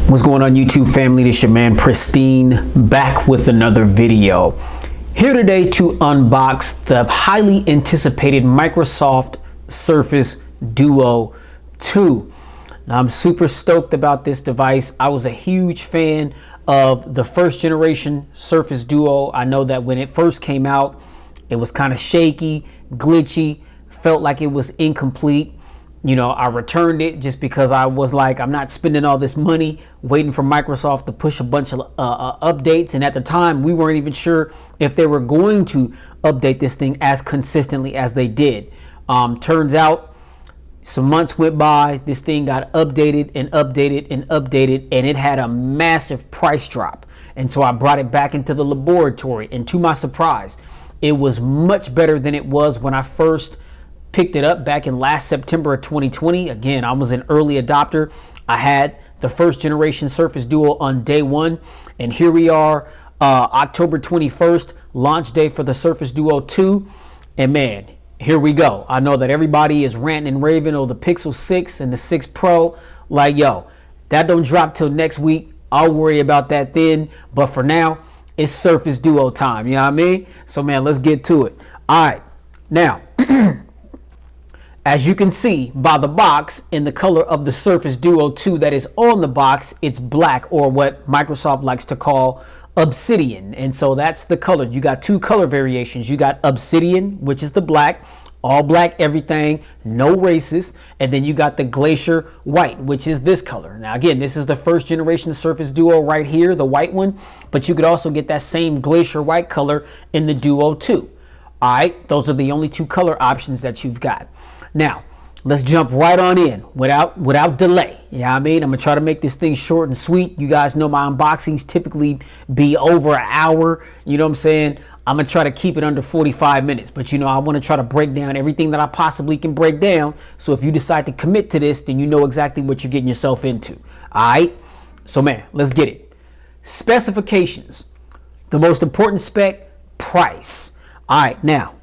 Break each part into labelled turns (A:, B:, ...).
A: What's going on, YouTube family? This your man Pristine, back with another video. Here today to unbox the highly anticipated Microsoft Surface Duo 2. Now, I'm super stoked about this device. I was a huge fan of the first generation Surface Duo. I know that when it first came out, it was kind of shaky, glitchy, felt like it was incomplete. You know, I returned it just because I was like, I'm not spending all this money waiting for Microsoft to push a bunch of updates. And at the time, we weren't even sure if they were going to update this thing as consistently as they did. Turns out some months went by, this thing got updated and updated and updated, and it had a massive price drop. And so I brought it back into the laboratory, and to my surprise, it was much better than it was when I first picked it up back in last September of 2020. Again, I was an early adopter. I had the first generation Surface Duo on day one, and here we are, October 21st, launch day for the Surface Duo 2. And man, here we go. I know that everybody is ranting and raving over the Pixel 6 and the 6 Pro. Like, yo, that don't drop till next week. I'll worry about that then. But for now, it's Surface Duo time. You know what I mean? So man, let's get to it. All right, now, as you can see by the box, in the color of the Surface Duo 2 that is on the box, it's black, or what Microsoft likes to call obsidian. And so that's the color. You got two color variations. You got obsidian, which is the black, all black everything, no races. And then you got the glacier white, which is this color. Now again, this is the first generation Surface Duo right here, the white one, but you could also get that same glacier white color in the Duo 2. All right, those are the only two color options that you've got. Now, let's jump right on in without delay. Yeah, you know what I mean, I'm gonna try to make this thing short and sweet. You guys know my unboxings typically be over an hour. You know what I'm saying? I'm gonna try to keep it under 45 minutes, but you know, I want to try to break down everything that I possibly can break down. So if you decide to commit to this, then you know exactly what you're getting yourself into. All right, so man, let's get it. Specifications. The most important spec, price. All right, now.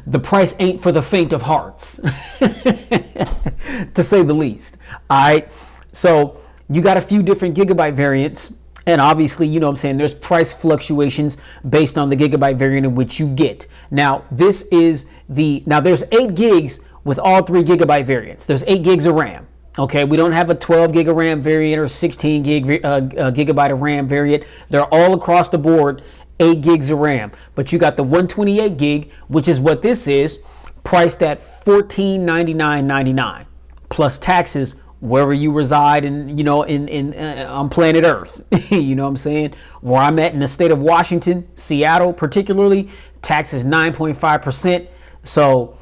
A: The price ain't for the faint of hearts, to say the least. All right, so you got a few different gigabyte variants, and obviously, you know what I'm saying, there's price fluctuations based on the gigabyte variant in which you get. Now, there's 8 gigs with all 3 gigabyte variants. There's 8 gigs of RAM. Okay, we don't have a 12 gig of RAM variant or 16 gigabyte of RAM variant. They're all across the board 8 gigs of RAM, but you got the 128 gig, which is what this is, priced at $1499.99 plus taxes wherever you reside in, you know, on planet Earth. You know what I'm saying? Where I'm at in the state of Washington, Seattle particularly, tax is 9.5%. So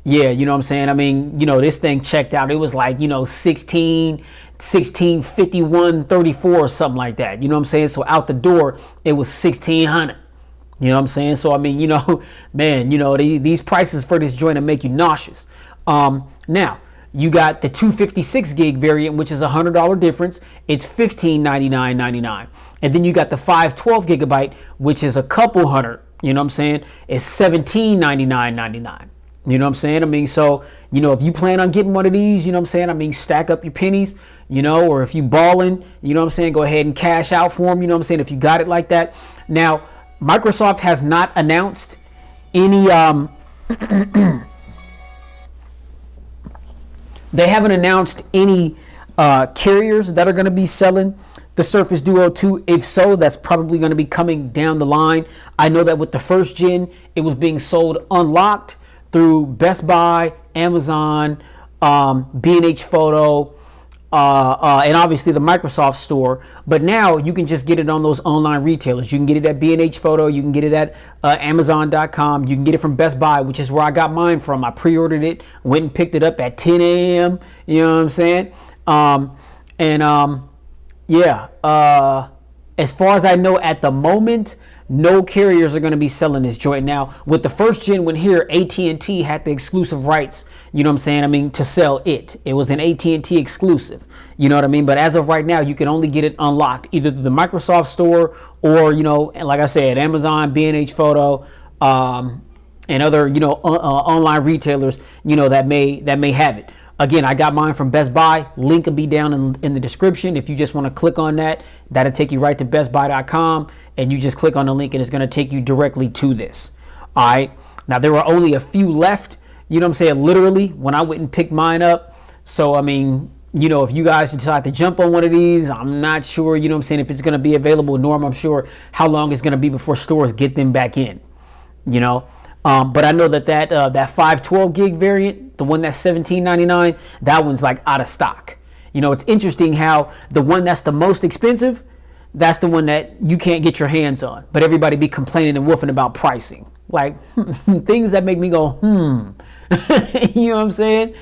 A: yeah, you know what I'm saying? I mean, you know, this thing checked out, it was like, you know, 1651.34 or something like that. You know what I'm saying? So out the door, it was 1600. You know what I'm saying? So I mean, you know, man, you know, these prices for this joint make you nauseous. Now you got the 256 gig variant, which is $100 difference. It's $1599.99. And then you got the 512 gigabyte, which is a couple hundred. You know what I'm saying? It's $1799.99. You know what I'm saying? I mean, so, you know, if you plan on getting one of these, you know what I'm saying? I mean, stack up your pennies, you know, or if you balling, you know what I'm saying? Go ahead and cash out for them. You know what I'm saying? If you got it like that. Now, Microsoft has not announced any, they haven't announced any carriers that are going to be selling the Surface Duo 2. If so, that's probably going to be coming down the line. I know that with the first gen, it was being sold unlocked through Best Buy, Amazon, B&H Photo, and obviously the Microsoft store. But now you can just get it on those online retailers. You can get it at B&H Photo. You can get it at Amazon.com. You can get it from Best Buy, which is where I got mine from. I pre-ordered it, went and picked it up at 10 a.m. You know what I'm saying? As far as I know at the moment, no carriers are going to be selling this joint. Now, with the first gen one here, AT&T had the exclusive rights, you know what I'm saying? I mean, to sell it. It was an AT&T exclusive, you know what I mean? But as of right now, you can only get it unlocked either through the Microsoft store or, you know, like I said, Amazon, B&H Photo, and other, you know, online retailers, you know, that may have it. Again, I got mine from Best Buy. Link will be down in the description. If you just want to click on that, that'll take you right to bestbuy.com, and you just click on the link and it's going to take you directly to this. All right. Now, there were only a few left, you know what I'm saying, literally, when I went and picked mine up. So, I mean, you know, if you guys decide to jump on one of these, I'm not sure, you know what I'm saying, if it's going to be available. Norm, I'm sure how long it's going to be before stores get them back in, you know. But I know that 512 gig variant, the one that's $17.99, that one's like out of stock. You know, it's interesting how the one that's the most expensive, that's the one that you can't get your hands on. But everybody be complaining and woofing about pricing. Like things that make me go, you know what I'm saying?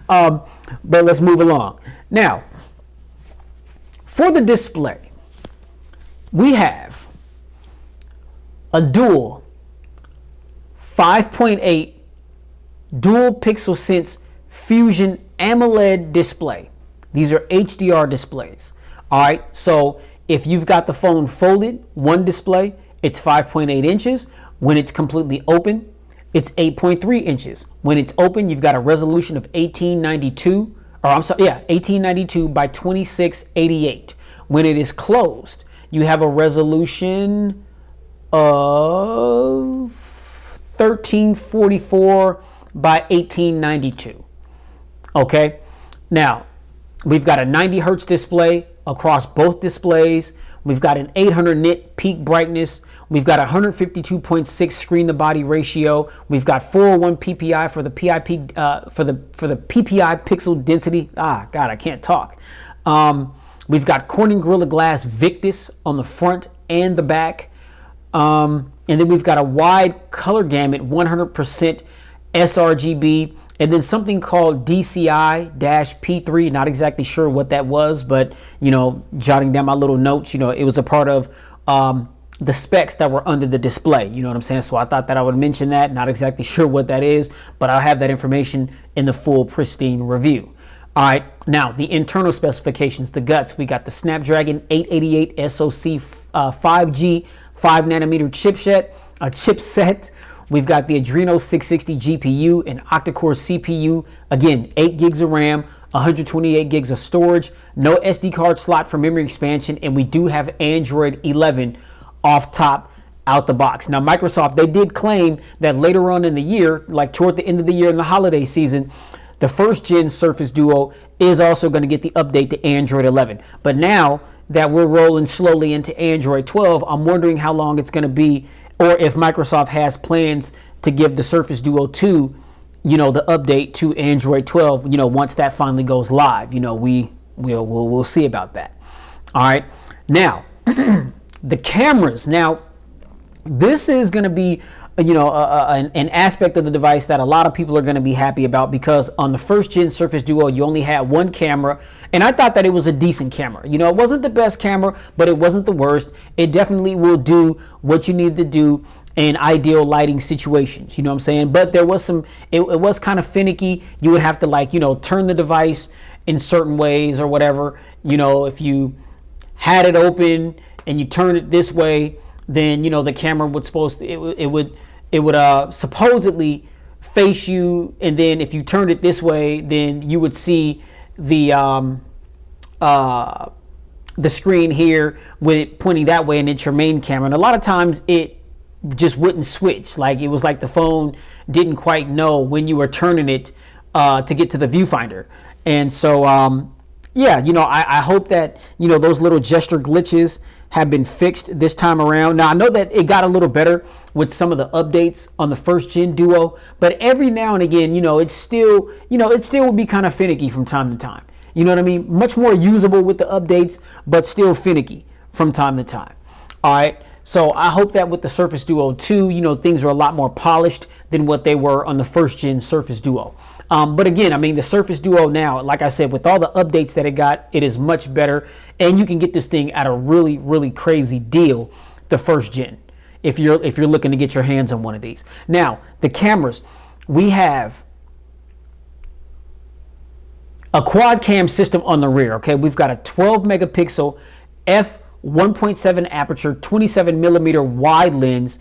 A: But let's move along. Now, for the display, we have a dual 5.8 dual pixel sense fusion AMOLED display. These are HDR displays. All right, so if you've got the phone folded, one display, it's 5.8 inches. When it's completely open, it's 8.3 inches. When it's open, you've got a resolution of 1892 by 2688. When it is closed, you have a resolution of 1344 by 1892. Okay, now we've got a 90 hertz display across both displays. We've got an 800 nit peak brightness. We've got 152.6 screen to body ratio. We've got 401 ppi for the PIP for the PPI pixel density. God, I can't talk. We've got Corning Gorilla Glass Victus on the front and the back. And then we've got a wide color gamut, 100% sRGB, and then something called DCI-P3. Not exactly sure what that was, but, you know, jotting down my little notes, you know, it was a part of the specs that were under the display. You know what I'm saying? So I thought that I would mention that. Not exactly sure what that is, but I'll have that information in the full pristine review. All right, now the internal specifications, the guts. We got the Snapdragon 888 SoC 5G 5 nanometer chipset. We've got the Adreno 660 GPU and octa-core CPU. Again, 8 gigs of RAM, 128 gigs of storage, no SD card slot for memory expansion, and we do have Android 11 off top out the box. Now, Microsoft, they did claim that later on in the year, like toward the end of the year in the holiday season, the first gen Surface Duo is also going to get the update to Android 11. But now that we're rolling slowly into Android 12, I'm wondering how long it's going to be, or if Microsoft has plans to give the Surface Duo 2, you know, the update to Android 12, you know, once that finally goes live. You know, we'll see about that. All right. Now, the cameras. Now, this is going to be, you know, an aspect of the device that a lot of people are going to be happy about, because on the first gen Surface Duo, you only had one camera, and I thought that it was a decent camera. You know, it wasn't the best camera, but it wasn't the worst. It definitely will do what you need to do in ideal lighting situations, you know what I'm saying? But there was some, it was kind of finicky. You would have to, like, you know, turn the device in certain ways or whatever. You know, if you had it open and you turn it this way, then, you know, the camera would it would supposedly face you, and then if you turned it this way, then you would see the screen here with it pointing that way, and it's your main camera. And a lot of times it just wouldn't switch. Like, it was like the phone didn't quite know when you were turning it to get to the viewfinder. And so yeah, you know, I hope that, you know, those little gesture glitches have been fixed this time around. Now, I know that it got a little better with some of the updates on the first gen Duo, but every now and again, you know, it still would be kind of finicky from time to time. You know what I mean? Much more usable with the updates, but still finicky from time to time. All right. So I hope that with the Surface Duo 2, you know, things are a lot more polished than what they were on the first gen Surface Duo. But again, I mean, the Surface Duo now, like I said, with all the updates that it got, it is much better. And you can get this thing at a really, really crazy deal, the first gen, if you're looking to get your hands on one of these. Now, the cameras, we have a quad cam system on the rear. Okay, we've got a 12 megapixel f 1.7 aperture, 27 millimeter wide lens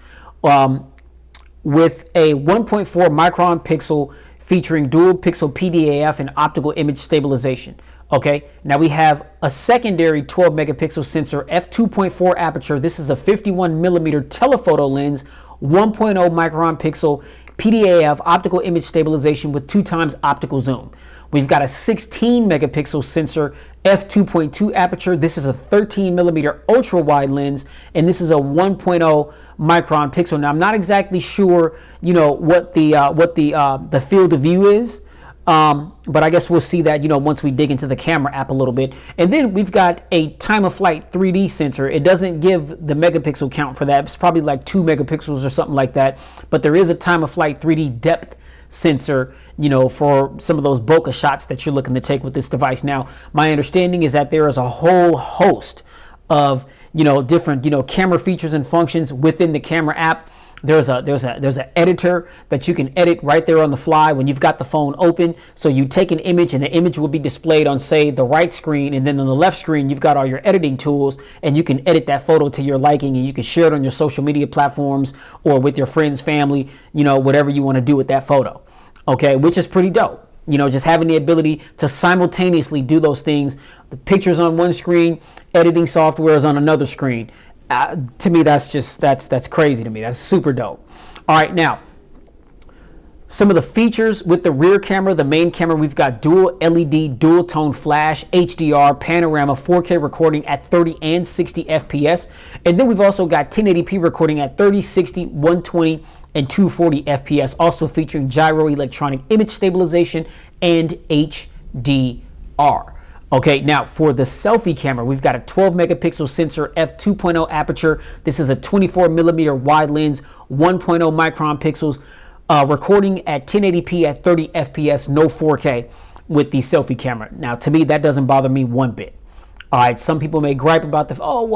A: with a 1.4 micron pixel featuring dual pixel PDAF and optical image stabilization. Okay, now we have a secondary 12 megapixel sensor, f2.4 aperture. This is a 51 millimeter telephoto lens, 1.0 micron pixel PDAF optical image stabilization with 2x optical zoom. We've got a 16 megapixel sensor, f2.2 aperture. This is a 13 millimeter ultra wide lens, and this is a 1.0 micron pixel. Now I'm not exactly sure, you know, what the field of view is. But I guess we'll see that, you know, once we dig into the camera app a little bit. And then we've got a time of flight 3D sensor. It doesn't give the megapixel count for that. It's probably like 2 megapixels or something like that. But there is a time of flight 3D depth sensor, you know, for some of those bokeh shots that you're looking to take with this device. Now, my understanding is that there is a whole host of, you know, different, you know, camera features and functions within the camera app. There's an editor that you can edit right there on the fly when you've got the phone open. So you take an image and the image will be displayed on, say, the right screen, and then on the left screen you've got all your editing tools, and you can edit that photo to your liking, and you can share it on your social media platforms or with your friends, family, you know, whatever you want to do with that photo. Okay, which is pretty dope. You know, just having the ability to simultaneously do those things. The pictures on one screen, editing software is on another screen. To me, that's crazy to me. That's super dope. All right, now, some of the features with the rear camera, the main camera, we've got dual LED, dual tone flash, HDR, panorama, 4K recording at 30 and 60 FPS. And then we've also got 1080p recording at 30, 60, 120, and 240 FPS, also featuring gyro electronic image stabilization and HDR. Okay, now for the selfie camera, we've got a 12 megapixel sensor, f2.0 aperture. This is a 24 millimeter wide lens, 1.0 micron pixels, recording at 1080p at 30 FPS, no 4K with the selfie camera. Now, to me, that doesn't bother me one bit. All right, some people may gripe about this phone,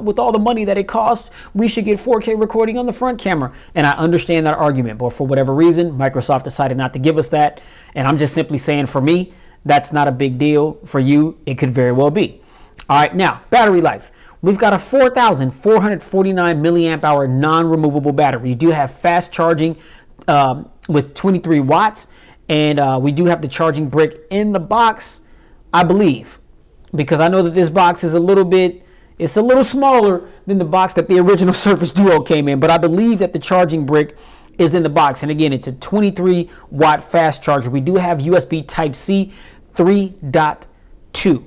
A: with all the money that it costs, we should get 4K recording on the front camera. And I understand that argument, but for whatever reason, Microsoft decided not to give us that. And I'm just simply saying, for me, that's not a big deal. For you, it could very well be. All right, now, battery life. We've got a 4,449 milliamp hour non-removable battery. You do have fast charging with 23 watts, and we do have the charging brick in the box, I believe, because I know that this box is a little smaller than the box that the original Surface Duo came in, but I believe that the charging brick is in the box. And again, it's a 23 watt fast charger. We do have USB Type-C 3.2.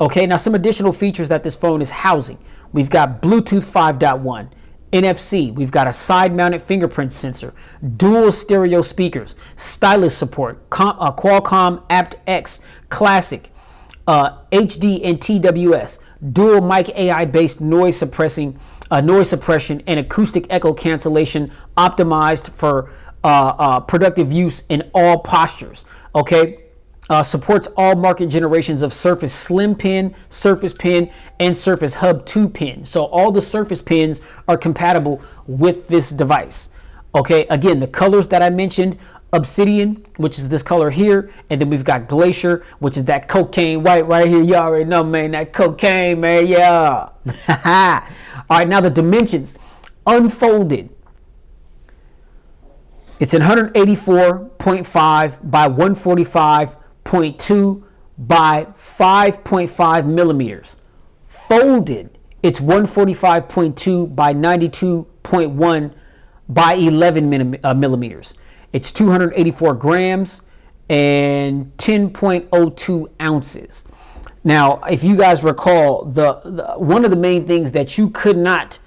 A: Okay, now some additional features that this phone is housing. We've got Bluetooth 5.1, NFC, we've got a side-mounted fingerprint sensor, dual stereo speakers, stylus support, Qualcomm aptX Classic, HD and TWS, dual mic AI-based noise suppression and acoustic echo cancellation, optimized for productive use in all postures. Okay. Supports all market generations of Surface Slim Pen, Surface Pen, and Surface Hub 2 pin. So all the Surface pins are compatible with this device. Okay, again, the colors that I mentioned, Obsidian, which is this color here, and then we've got Glacier, which is that cocaine white right here. You already know, man, that cocaine, man, yeah. All right, now the dimensions, unfolded. It's 184.5 by 145.2 by 5.5 millimeters. Folded, it's 145.2 by 92.1 by 11 millimeters. It's 284 grams and 10.02 ounces. Now, if you guys recall, the one of the main things that you could not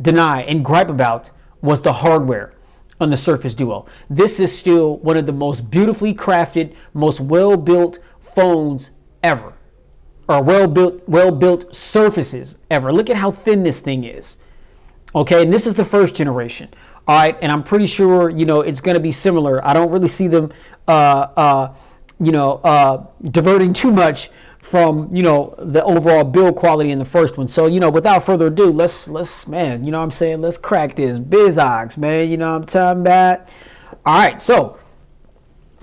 A: deny and gripe about was the hardware on the Surface Duo. This is still one of the most beautifully crafted, most well-built phones ever, or well-built surfaces ever. Look at how thin this thing is. Okay, and this is the first generation. All right, and I'm pretty sure, you know, it's going to be similar. I don't really see them, diverting too much from, you know, the overall build quality in the first one. So, you know, without further ado, let's man, you know what I'm saying, let's crack this BizOx, man, you know what I'm talking about. All right, so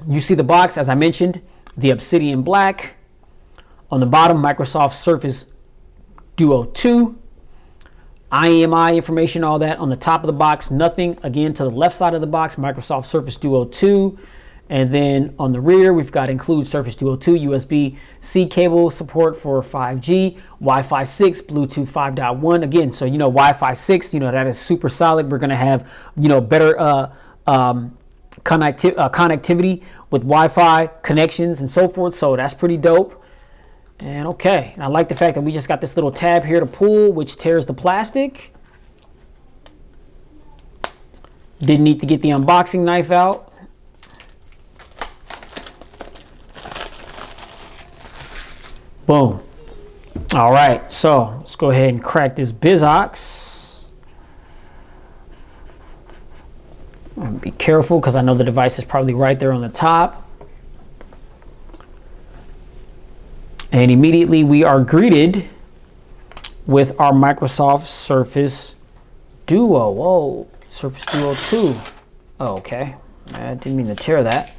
A: you see the box, as I mentioned, the Obsidian Black. On the bottom, Microsoft Surface Duo 2. IMEI information, all that on the top of the box. Nothing, again, to the left side of the box, Microsoft Surface Duo 2. And then on the rear, we've got include Surface Duo 2 USB-C cable, support for 5G, Wi-Fi 6, Bluetooth 5.1. Again, so, Wi-Fi 6, that is super solid. We're going to have, better connectivity with Wi-Fi connections and so forth. So that's pretty dope. And okay, and I like the fact that we just got this little tab here to pull, which tears the plastic. Didn't need to get the unboxing knife out. Boom. All right, so let's go ahead and crack this BizOx. Be careful because I know the device is probably right there on the top. And immediately we are greeted with our Microsoft Surface Duo. Whoa, Surface Duo 2. Oh, okay, I didn't mean to tear that.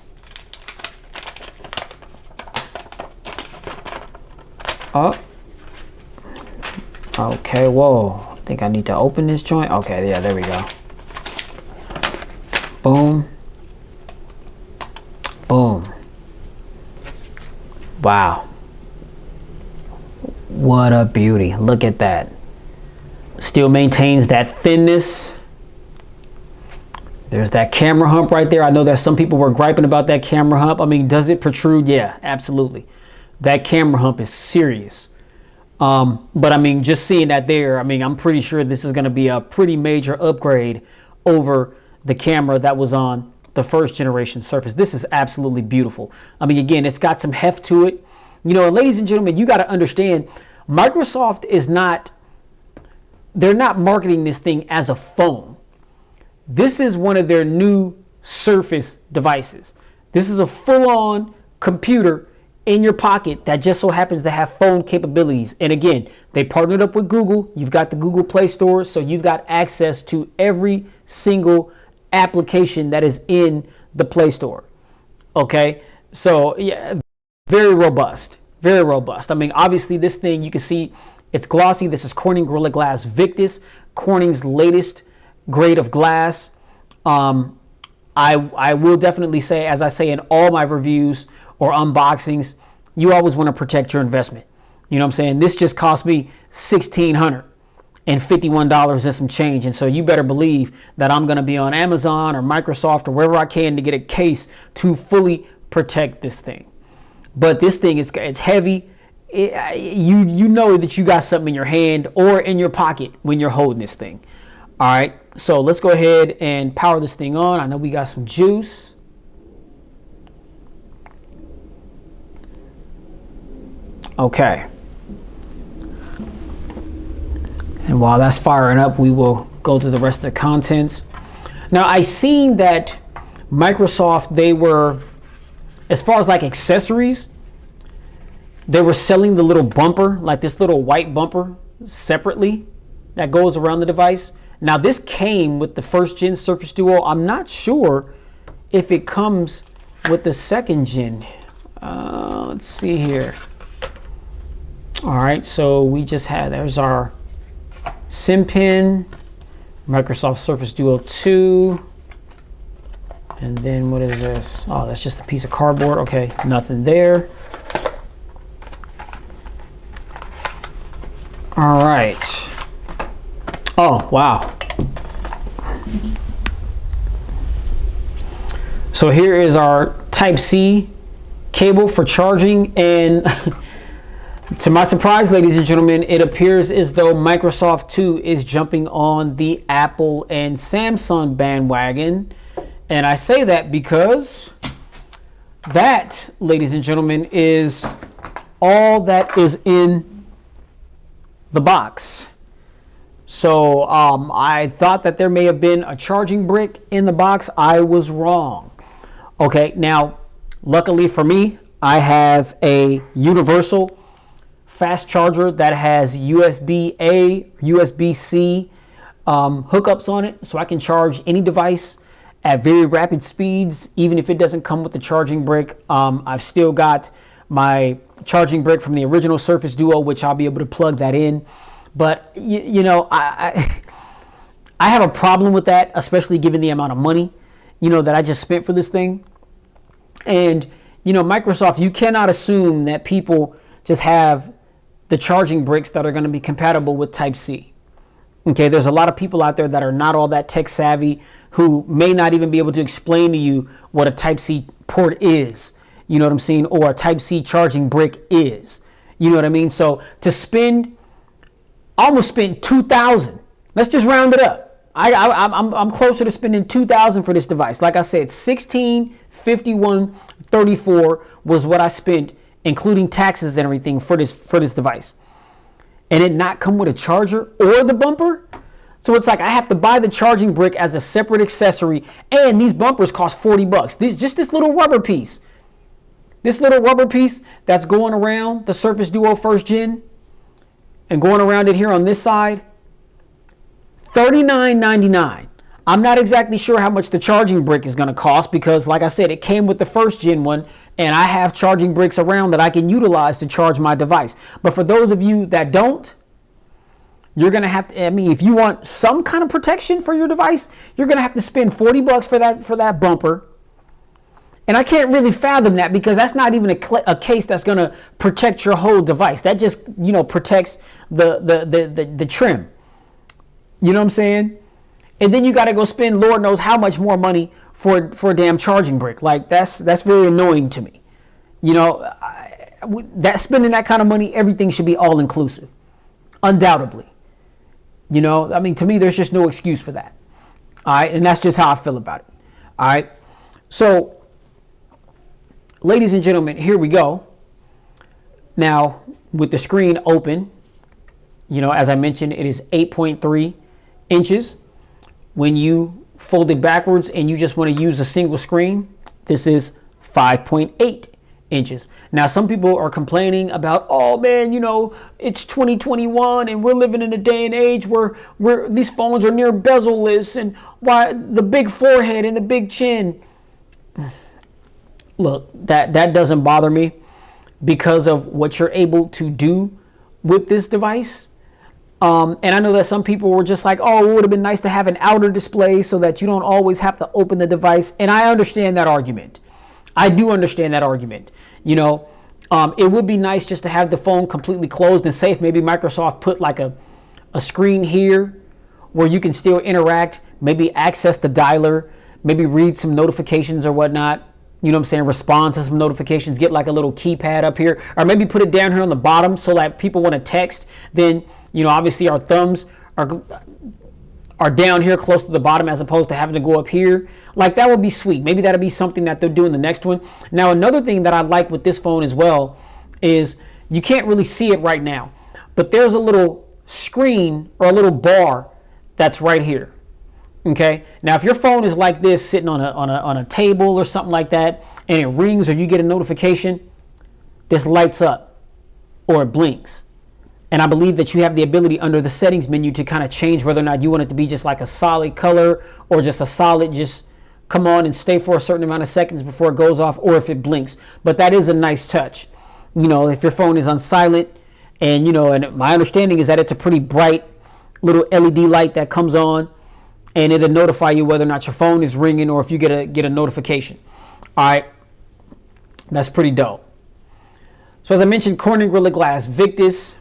A: Oh, okay, whoa, I think I need to open this joint. Okay, yeah, there we go. Boom. Boom. Wow. What a beauty. Look at that. Still maintains that thinness. There's that camera hump right there. I know that some people were griping about that camera hump. I mean, does it protrude? Yeah, absolutely. That camera hump is serious. But I mean, just seeing that there, I mean, I'm pretty sure this is going to be a pretty major upgrade over the camera that was on the first generation Surface. This is absolutely beautiful. I mean, again, it's got some heft to it. Ladies and gentlemen, you got to understand, Microsoft is not, they're not marketing this thing as a phone. This is one of their new Surface devices. This is a full-on computer in your pocket that just so happens to have phone capabilities. And again, they partnered up with Google. You've got the Google Play Store, so you've got access to every single application that is in the Play Store. Okay, so yeah, very robust, very robust. I mean, obviously this thing, you can see it's glossy. This is Corning Gorilla Glass Victus, Corning's latest grade of glass. I will definitely say, as I say in all my reviews or unboxings, you always want to protect your investment. You know what I'm saying? This just cost me $1,651 and some change. And so you better believe that I'm going to be on Amazon or Microsoft or wherever I can to get a case to fully protect this thing. But this thing is, it's heavy. You know that you got something in your hand or in your pocket when you're holding this thing. All right, so let's go ahead and power this thing on. I know we got some juice. Okay. And while that's firing up, we will go through the rest of the contents. Now, I seen that Microsoft, they were, as far as like accessories, they were selling the little bumper, like this little white bumper separately that goes around the device. Now, this came with the first gen Surface Duo. I'm not sure if it comes with the second gen. Let's see here. All right, so we just had, there's our SIM pin, Microsoft Surface Duo 2. And then what is this? Oh, that's just a piece of cardboard. Okay, nothing there. All right. Oh, wow. So here is our Type-C cable for charging, and to my surprise, ladies and gentlemen, it appears as though Microsoft too is jumping on the Apple and Samsung bandwagon. And I say that because that, ladies and gentlemen, is all that is in the box. So I thought that there may have been a charging brick in the box. I was wrong. Okay, now, luckily for me, I have a universal fast charger that has USB-A, USB-C hookups on it, so I can charge any device at very rapid speeds, even if it doesn't come with the charging brick. I've still got my charging brick from the original Surface Duo, which I'll be able to plug that in. But you know, I have a problem with that, especially given the amount of money, you know, that I just spent for this thing. And, you know, Microsoft, you cannot assume that people just have the charging bricks that are going to be compatible with Type-C. Okay, there's a lot of people out there that are not all that tech savvy who may not even be able to explain to you what a Type-C port is. You know what I'm saying? Or a Type-C charging brick is. You know what I mean? So to spend, almost spent $2,000. Let's just round it up. I'm closer to spending $2,000 for this device. Like I said, $1,651.34 was what I spent, including taxes and everything, for this device. And it not come with a charger or the bumper. So it's like I have to buy the charging brick as a separate accessory, and these bumpers cost $40. This little rubber piece. This little rubber piece that's going around the Surface Duo 1st Gen and going around it here on this side, $39.99. I'm not exactly sure how much the charging brick is going to cost because, like I said, it came with the 1st Gen one, and I have charging bricks around that I can utilize to charge my device. But for those of you that don't, you're going to have to, I mean, if you want some kind of protection for your device, you're going to have to spend $40 for that bumper. And I can't really fathom that because that's not even a case that's going to protect your whole device. That just, you know, protects the trim. You know what I'm saying? And then you got to go spend Lord knows how much more money for a damn charging brick. Like that's very annoying to me. You know, spending that kind of money, everything should be all inclusive, undoubtedly. You know, I mean, to me, there's just no excuse for that. All right, and that's just how I feel about it. All right, so ladies and gentlemen, here we go. Now with the screen open, you know, as I mentioned, it is 8.3 inches. When you fold it backwards and you just want to use a single screen, this is 5.8 inches. Now, some people are complaining about, oh man, you know, it's 2021 and we're living in a day and age where these phones are near bezel-less and why the big forehead and the big chin. Look, that doesn't bother me because of what you're able to do with this device. And I know that some people were just like, oh, it would have been nice to have an outer display so that you don't always have to open the device. And I understand that argument. I do understand that argument. You know, it would be nice just to have the phone completely closed and safe. Maybe Microsoft put like a screen here where you can still interact, maybe access the dialer, maybe read some notifications or whatnot. You know what I'm saying? Respond to some notifications, get like a little keypad up here, or maybe put it down here on the bottom so that people want to text. Then, you know, obviously our thumbs are down here close to the bottom as opposed to having to go up here. Like that would be sweet. Maybe that'll be something that they'll do in the next one. Now, another thing that I like with this phone as well is you can't really see it right now, but there's a little screen or a little bar that's right here. Okay. Now, if your phone is like this, sitting on a table or something like that, and it rings or you get a notification, this lights up or it blinks. And I believe that you have the ability under the settings menu to kind of change whether or not you want it to be just like a solid color or just a solid, just come on and stay for a certain amount of seconds before it goes off, or if it blinks. But that is a nice touch. You know, if your phone is on silent, and you know, and my understanding is that it's a pretty bright little LED light that comes on, and it'll notify you whether or not your phone is ringing or if you get a notification. All right, that's pretty dope. So as I mentioned, Corning Gorilla Glass Victus.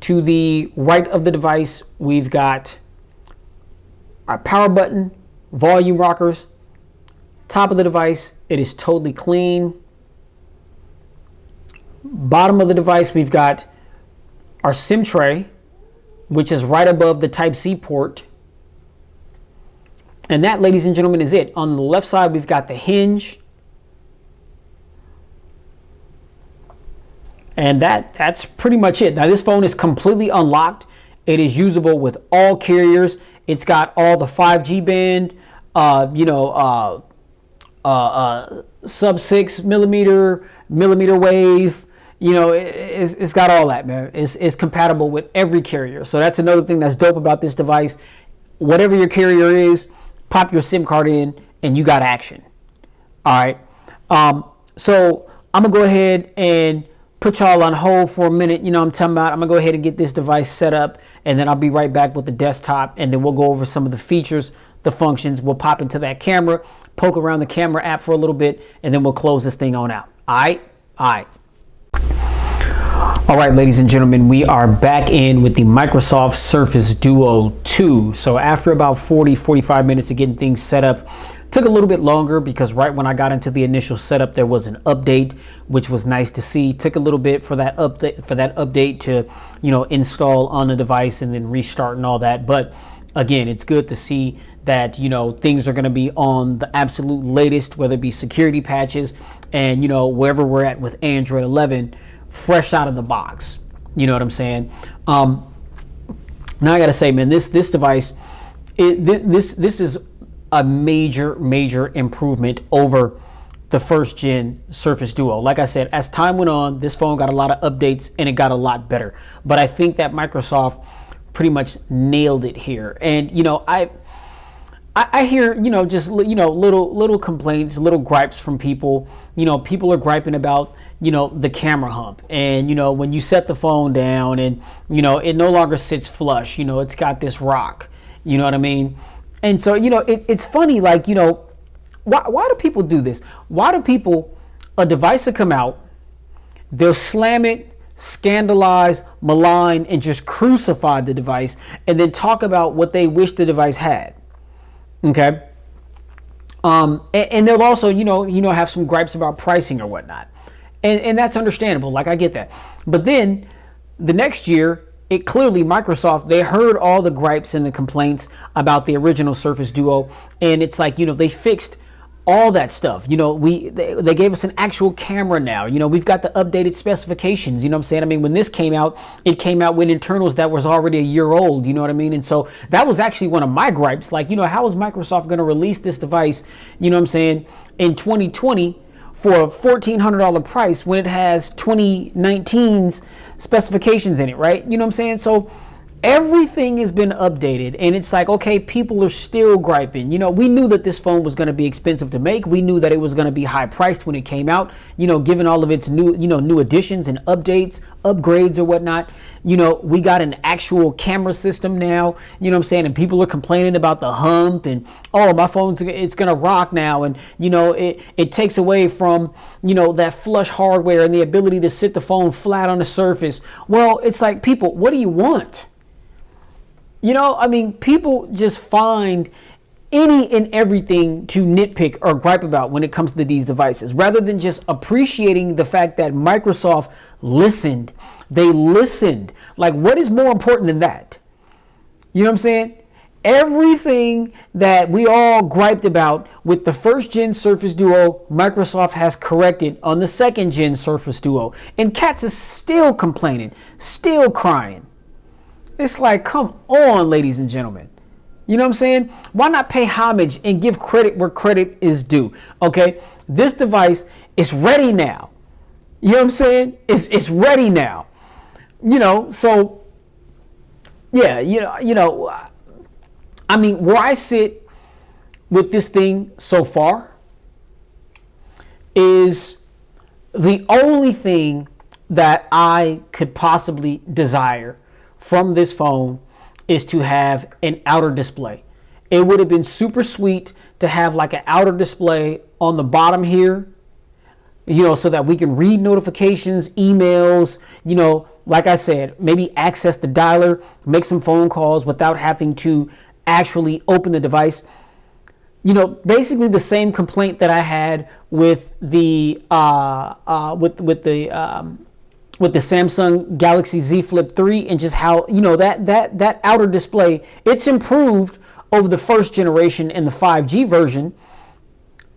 A: To the right of the device, we've got our power button, volume rockers. Top of the device, it is totally clean. Bottom of the device, we've got our SIM tray, which is right above the Type-C port. And that, ladies and gentlemen, is it. On the left side, we've got the hinge. And that's pretty much it. Now, this phone is completely unlocked. It is usable with all carriers. It's got all the 5G band, sub 6 millimeter wave. You know, it's got all that, man. It's compatible with every carrier. So that's another thing that's dope about this device. Whatever your carrier is, pop your SIM card in and you got action. All right. So I'm going to go ahead and put y'all on hold for a minute. You know what I'm talking about. I'm going to go ahead and get this device set up, and then I'll be right back with the desktop, and then we'll go over some of the features the functions. We'll pop into that camera, poke around the camera app for a little bit, and then we'll close this thing on out. All right. All right, ladies and gentlemen, we are back in with the Microsoft Surface Duo 2. So after about 45 minutes of getting things set up, took a little bit longer because right when I got into the initial setup, there was an update, which was nice to see. Took a little bit for that update to, install on the device and then restart and all that. But again, it's good to see that, things are going to be on the absolute latest, whether it be security patches and, wherever we're at with Android 11, fresh out of the box. You know what I'm saying? Now I gotta say, man, this device, this is a major improvement over the first gen Surface Duo. Like I said, as time went on, this phone got a lot of updates and it got a lot better. But I think that Microsoft pretty much nailed it here. And I hear, just, little complaints, little gripes from people. People are griping about, the camera hump. And, when you set the phone down and, it no longer sits flush, it's got this rock, you know what I mean? And so, it's funny, like, why do people do this? Why do a device will come out, they'll slam it, scandalize, malign, and just crucify the device, and then talk about what they wish the device had. Okay. And they'll also, have some gripes about pricing or whatnot. And that's understandable. Like, I get that. But then the next year, Microsoft, they heard all the gripes and the complaints about the original Surface Duo. And it's like, they fixed all that stuff. They gave us an actual camera now. We've got the updated specifications. You know what I'm saying? I mean, when this came out, it came out with internals that was already a year old. You know what I mean? And so that was actually one of my gripes. Like, how is Microsoft going to release this device, you know what I'm saying, in 2020 for a $1,400 price when it has 2019's specifications in it, right? You know what I'm saying? So everything has been updated, and it's like, okay, people are still griping. We knew that this phone was going to be expensive to make. We knew that it was going to be high priced when it came out, given all of its new additions and updates, upgrades or whatnot. We got an actual camera system now, you know what I'm saying? And people are complaining about the hump and, oh, my phone's, it's going to rock now. And, it takes away from, that flush hardware and the ability to sit the phone flat on the surface. Well, it's like, people, what do you want? People just find any and everything to nitpick or gripe about when it comes to these devices, rather than just appreciating the fact that Microsoft listened. They listened. Like, what is more important than that? You know what I'm saying? Everything that we all griped about with the first gen Surface Duo, Microsoft has corrected on the second gen Surface Duo. And cats are still complaining, still crying. It's like, come on, ladies and gentlemen. You know what I'm saying? Why not pay homage and give credit where credit is due? Okay, this device is ready now. You know what I'm saying? It's ready now. So yeah, where I sit with this thing so far is the only thing that I could possibly desire from this phone is to have an outer display. It would have been super sweet to have like an outer display on the bottom here, so that we can read notifications, emails, like I said, maybe access the dialer, make some phone calls without having to actually open the device. Basically the same complaint that I had with the with the Samsung Galaxy Z Flip 3, and just how, that outer display, it's improved over the first generation and the 5G version,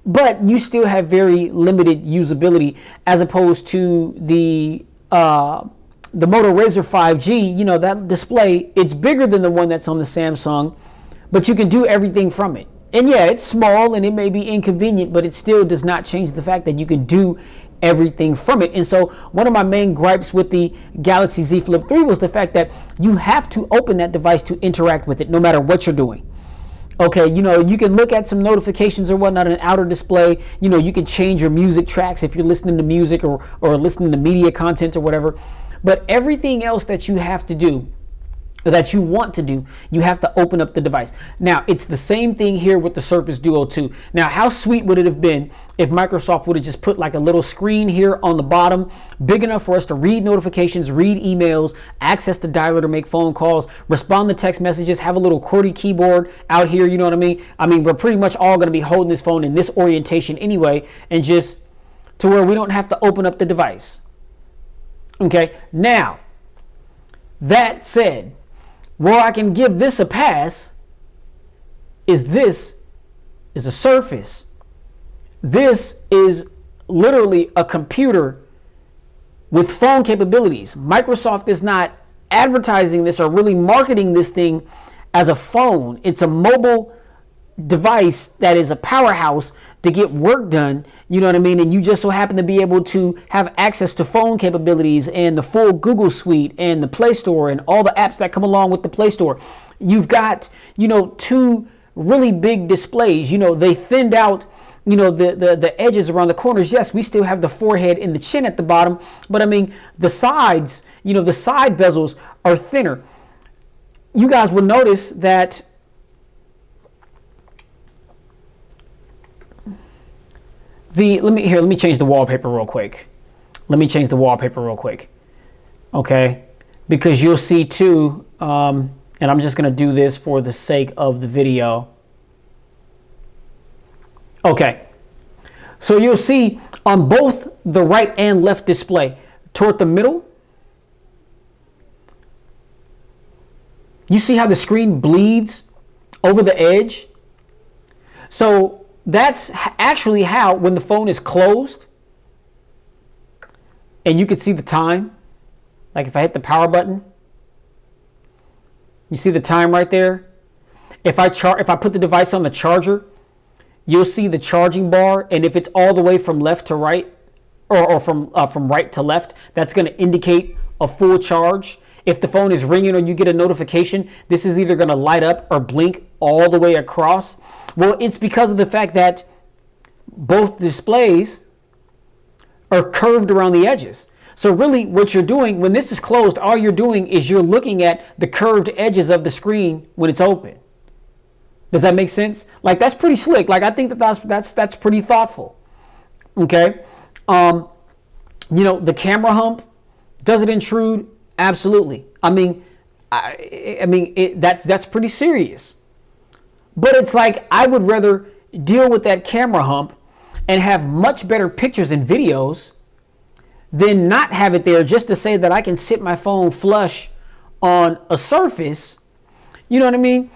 A: but you still have very limited usability as opposed to the Moto Razr 5G. That display, it's bigger than the one that's on the Samsung, but you can do everything from it. And yeah, it's small and it may be inconvenient, but it still does not change the fact that you can do everything from it. And so one of my main gripes with the Galaxy Z Flip 3 was the fact that you have to open that device to interact with it no matter what you're doing. Okay, you can look at some notifications or whatnot on an outer display. You can change your music tracks if you're listening to music or listening to media content or whatever. But everything else that you have to do that you want to do, you have to open up the device. Now, it's the same thing here with the Surface Duo 2. Now, how sweet would it have been if Microsoft would have just put like a little screen here on the bottom, big enough for us to read notifications, read emails, access the dialer to make phone calls, respond to text messages, have a little QWERTY keyboard out here, you know what I mean? I mean, we're pretty much all going to be holding this phone in this orientation anyway, and just to where we don't have to open up the device. Okay, now, that said, where I can give this a pass is this is a Surface. This is literally a computer with phone capabilities. Microsoft is not advertising this or really marketing this thing as a phone. It's a mobile device that is a powerhouse to get work done, you know what I mean? And you just so happen to be able to have access to phone capabilities and the full Google suite and the Play Store and all the apps that come along with the Play Store. You've got, you know, two really big displays. You know, they thinned out, you know, the edges around the corners. Yes, we still have the forehead and the chin at the bottom, but I mean, the sides, you know, the side bezels are thinner. You guys will notice that let me change the wallpaper real quick. Okay, because you'll see too, and I'm just gonna do this for the sake of the video. Okay, so you'll see on both the right and left display, toward the middle, you see how the screen bleeds over the edge? So that's actually how, when the phone is closed and you can see the time, like if I hit the power button, you see the time right there. If I put the device on the charger, you'll see the charging bar, and if it's all the way from left to right, or from right to left, that's going to indicate a full charge. If the phone is ringing or you get a notification, this is either going to light up or blink all the way across. Well, it's because of the fact that both displays are curved around the edges. So really what you're doing when this is closed, all you're doing is you're looking at the curved edges of the screen when it's open. Does that make sense? Like, that's pretty slick. Like, I think that's pretty thoughtful. Okay. You know, the camera hump, does it intrude? Absolutely. I mean, that's pretty serious. But it's like, I would rather deal with that camera hump and have much better pictures and videos than not have it there just to say that I can sit my phone flush on a Surface. You know what I mean?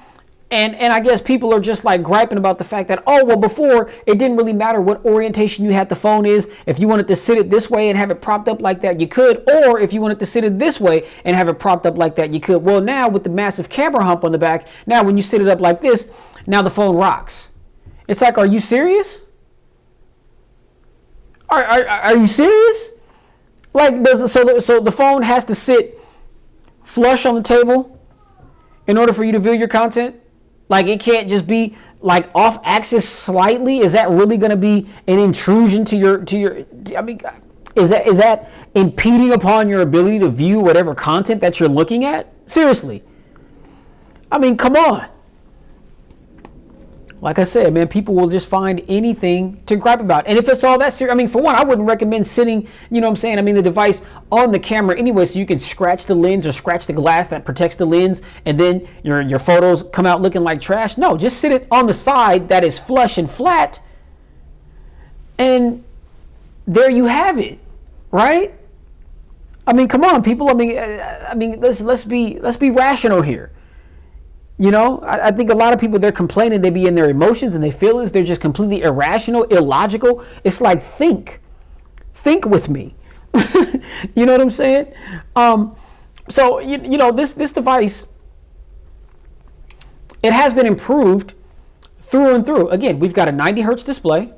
A: And I guess people are just like griping about the fact that, oh, well, before it didn't really matter what orientation you had the phone is. If you wanted to sit it this way and have it propped up like that, you could. Or if you wanted to sit it this way and have it propped up like that, you could. Well, now with the massive camera hump on the back, now when you sit it up like this, now the phone rocks. It's like, are you serious? Are you serious? Like, so the phone has to sit flush on the table in order for you to view your content? Like, it can't just be like off axis slightly? Is that really going to be an intrusion to your, I mean, is that impeding upon your ability to view whatever content that you're looking at? Seriously. I mean, come on. Like I said, man, people will just find anything to gripe about. And if it's all that serious, I mean, for one, I wouldn't recommend sitting, you know what I'm saying? I mean, the device on the camera anyway, so you can scratch the lens or scratch the glass that protects the lens, and then your photos come out looking like trash. No, just sit it on the side that is flush and flat, and there you have it, right? I mean, come on, people. I mean, let's be rational here. You know, I think a lot of people, they're complaining, they be in their emotions and their feelings. They're just completely irrational, illogical. It's like, think with me. You know what I'm saying? So, you know, this device, it has been improved through and through. Again, we've got a 90 hertz display,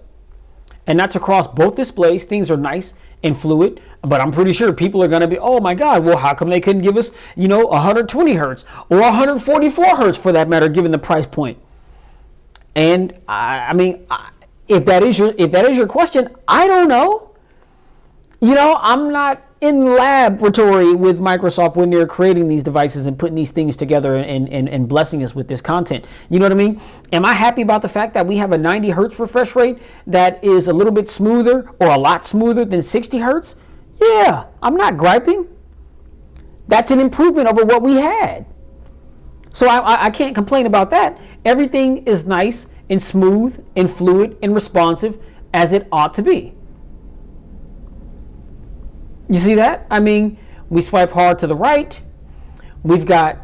A: and that's across both displays. Things are nice and fluid, but I'm pretty sure people are going to be, oh my God, well, how come they couldn't give us, you know, 120 hertz or 144 hertz for that matter, given the price point? And I mean, if that is your question, I don't know. You know, I'm not in laboratory with Microsoft when they're creating these devices and putting these things together and blessing us with this content. You know what I mean? Am I happy about the fact that we have a 90 hertz refresh rate that is a little bit smoother or a lot smoother than 60 hertz? Yeah, I'm not griping. That's an improvement over what we had. So I can't complain about that. Everything is nice and smooth and fluid and responsive as it ought to be. You see that? I mean, we swipe hard to the right. We've got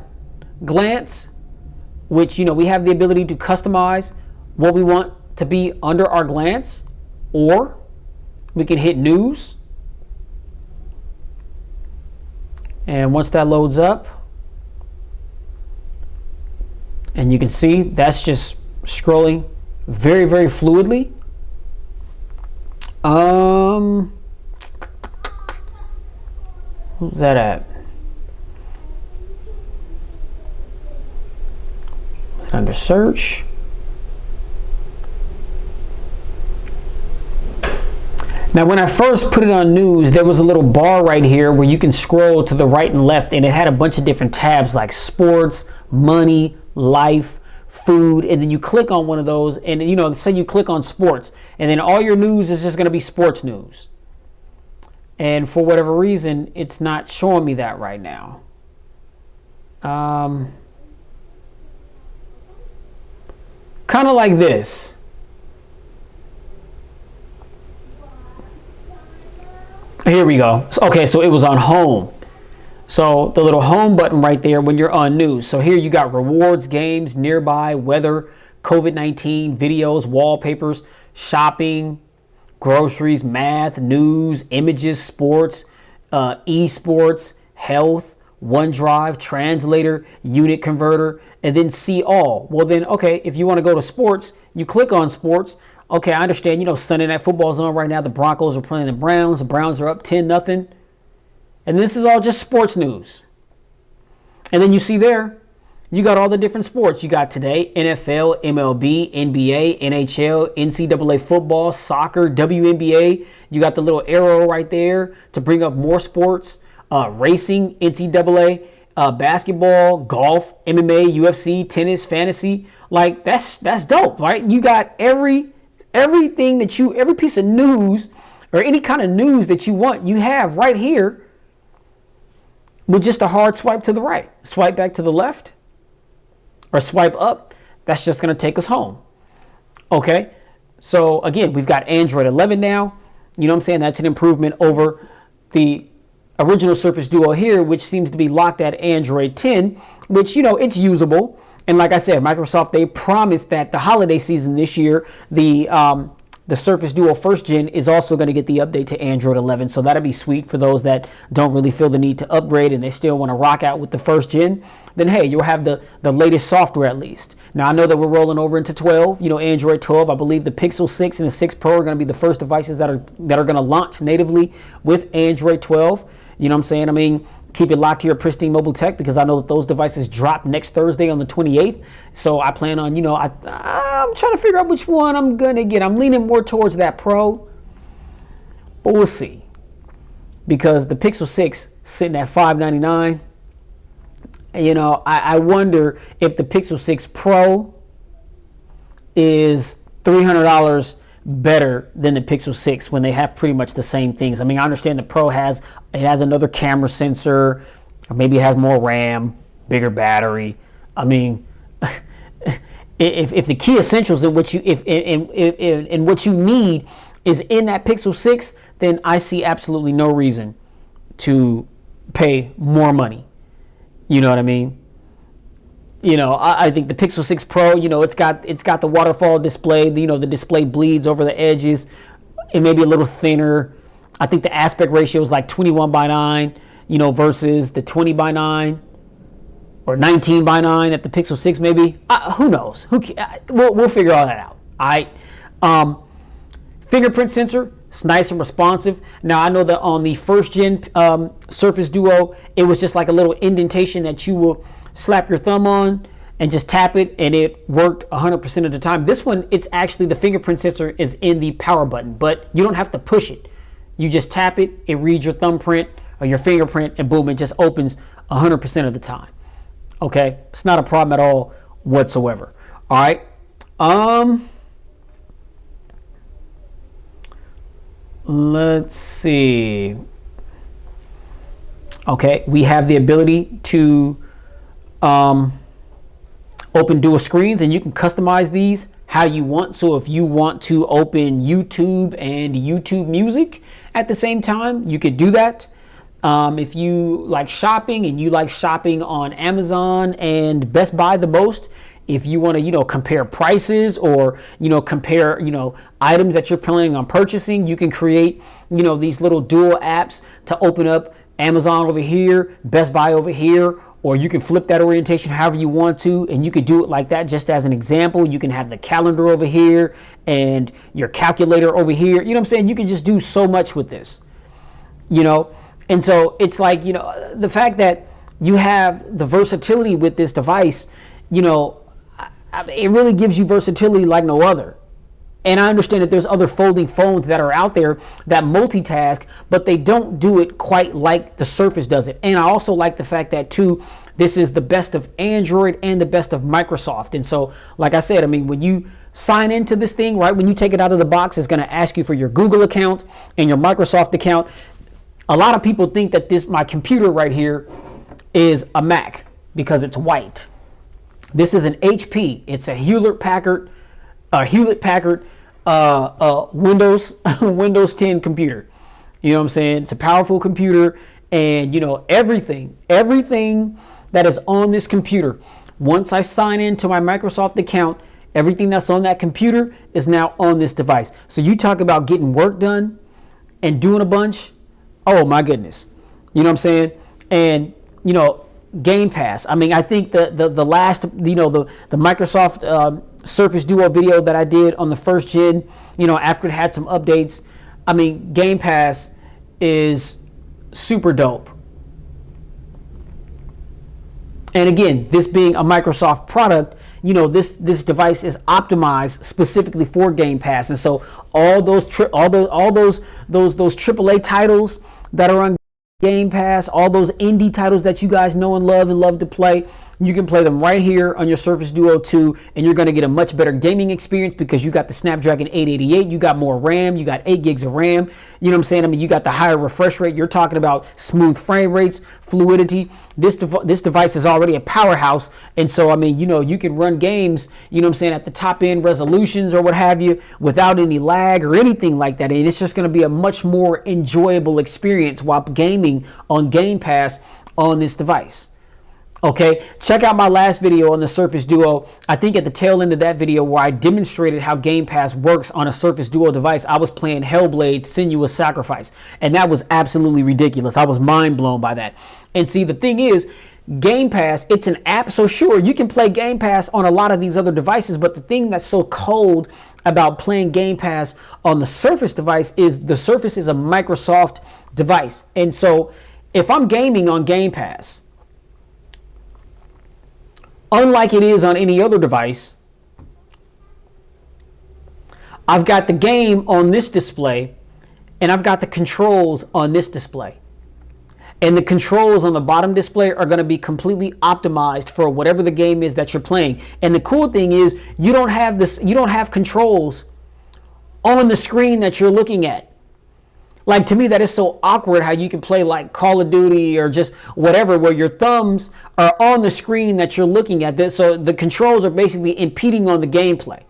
A: glance, which, you know, we have the ability to customize what we want to be under our glance, or we can hit news. And once that loads up, and you can see that's just scrolling very, very fluidly. What's that at? Is it under search? Now, when I first put it on news, there was a little bar right here where you can scroll to the right and left, and it had a bunch of different tabs like sports, money, life, food, and then you click on one of those, and, you know, say you click on sports, and then all your news is just going to be sports news. And for whatever reason, it's not showing me that right now. Kind of like this. Here we go. Okay, so it was on home. So the little home button right there when you're on news. So here you got rewards, games, nearby, weather, COVID-19, videos, wallpapers, shopping, groceries, math, news, images, sports, esports, health, OneDrive, translator, unit converter, and then see all. Well then, okay, if you want to go to sports, you click on sports. Okay, I understand, you know, Sunday Night Football's on right now. The Broncos are playing the Browns. The Browns are up 10-0. And this is all just sports news. And then you see there, you got all the different sports. You got today, NFL, MLB, NBA, NHL, NCAA football, soccer, WNBA. You got the little arrow right there to bring up more sports, racing, NCAA, basketball, golf, MMA, UFC, tennis, fantasy. Like, that's dope, right? You got everything that every piece of news or any kind of news that you want, you have right here with just a hard swipe to the right. Swipe back to the left or swipe up. That's just going to take us home. Okay. So again, we've got Android 11 now. You know what I'm saying? That's an improvement over the original Surface Duo here, which seems to be locked at Android 10, which, you know, it's usable. And like I said, Microsoft, they promised that the holiday season this year, the Surface Duo first gen is also going to get the update to Android 11. So that'll be sweet for those that don't really feel the need to upgrade and they still want to rock out with the first gen. Then, hey, you'll have the latest software at least. Now, I know that we're rolling over into 12, you know, Android 12. I believe the Pixel 6 and the 6 Pro are going to be the first devices that are going to launch natively with Android 12. You know what I'm saying? I mean, keep it locked to your Pristine Mobile Tech, because I know that those devices drop next Thursday on the 28th. So I plan on, you know, I'm trying to figure out which one I'm going to get. I'm leaning more towards that Pro, but we'll see. Because the Pixel 6 sitting at $599. You know, I wonder if the Pixel 6 Pro is $300 better than the Pixel 6 when they have pretty much the same things. I mean, I understand the Pro has another camera sensor, or maybe it has more RAM, bigger battery. I mean, if the key essentials in what in what you need is in that Pixel 6, then I see absolutely no reason to pay more money. You know what I mean? You know, I think the Pixel 6 Pro, you know, it's got the waterfall display. You know, the display bleeds over the edges. It may be a little thinner. I think the aspect ratio is like 21:9, you know, versus the 20:9 or 19:9 at the Pixel 6 maybe. Who knows? We'll figure all that out. All right. Fingerprint sensor. It's nice and responsive. Now, I know that on the first gen Surface Duo, it was just like a little indentation that you will slap your thumb on and just tap it, and it worked 100% of the time. This one, it's actually the fingerprint sensor is in the power button, but you don't have to push it. You just tap it, it reads your thumbprint or your fingerprint, and boom, it just opens 100% of the time. Okay, it's not a problem at all whatsoever. All right. Let's see. Okay, we have the ability to open dual screens, and you can customize these how you want. So if you want to open YouTube and YouTube Music at the same time, you could do that. If you like shopping and you like shopping on Amazon and Best Buy the most, if you want to, compare prices or, compare, items that you're planning on purchasing, you can create, these little dual apps to open up Amazon over here, Best Buy over here, or you can flip that orientation however you want to, and you could do it like that. Just as an example, you can have the calendar over here and your calculator over here. You know what I'm saying? You can just do so much with this, And so it's like, the fact that you have the versatility with this device, it really gives you versatility like no other. And I understand that there's other folding phones that are out there that multitask, but they don't do it quite like the Surface does it. And I also like the fact that, too, this is the best of Android and the best of Microsoft. And so, like I said, when you sign into this thing, right, when you take it out of the box, it's going to ask you for your Google account and your Microsoft account. A lot of people think that my computer right here is a Mac because it's white. This is an HP. It's a Hewlett Packard Windows Windows 10 computer. You know what I'm saying? It's a powerful computer, and everything that is on this computer, once I sign into my Microsoft account, everything that's on that computer is now on this device. So you talk about getting work done and doing a bunch. Oh my goodness. You know what I'm saying? And Game Pass. I think the last, the Microsoft Surface Duo video that I did on the first gen, after it had some updates, Game Pass is super dope. And again, this being a Microsoft product, this device is optimized specifically for Game Pass, and so all those AAA titles that are on Game Pass, all those indie titles that you guys know and love to play, you can play them right here on your Surface Duo 2, and you're going to get a much better gaming experience because you got the Snapdragon 888, you got more RAM, you got 8 gigs of RAM, you know what I'm saying? You got the higher refresh rate, you're talking about smooth frame rates, fluidity. This device is already a powerhouse, and so, you can run games, at the top end resolutions or what have you without any lag or anything like that, and it's just going to be a much more enjoyable experience while gaming on Game Pass on this device. Okay, check out my last video on the Surface Duo. I think at the tail end of that video where I demonstrated how Game Pass works on a Surface Duo device, I was playing Hellblade: Senua's Sacrifice, and that was absolutely ridiculous. I was mind blown by that. And see, the thing is, Game Pass, it's an app, so sure, you can play Game Pass on a lot of these other devices, but the thing that's so cold about playing Game Pass on the Surface device is the Surface is a Microsoft device. And so if I'm gaming on Game Pass, unlike it is on any other device, I've got the game on this display and I've got the controls on this display. And the controls on the bottom display are going to be completely optimized for whatever the game is that you're playing. And the cool thing is you don't have controls on the screen that you're looking at. Like, to me, that is so awkward how you can play like Call of Duty or just whatever, where your thumbs are on the screen that you're looking at. So the controls are basically impeding on the gameplay.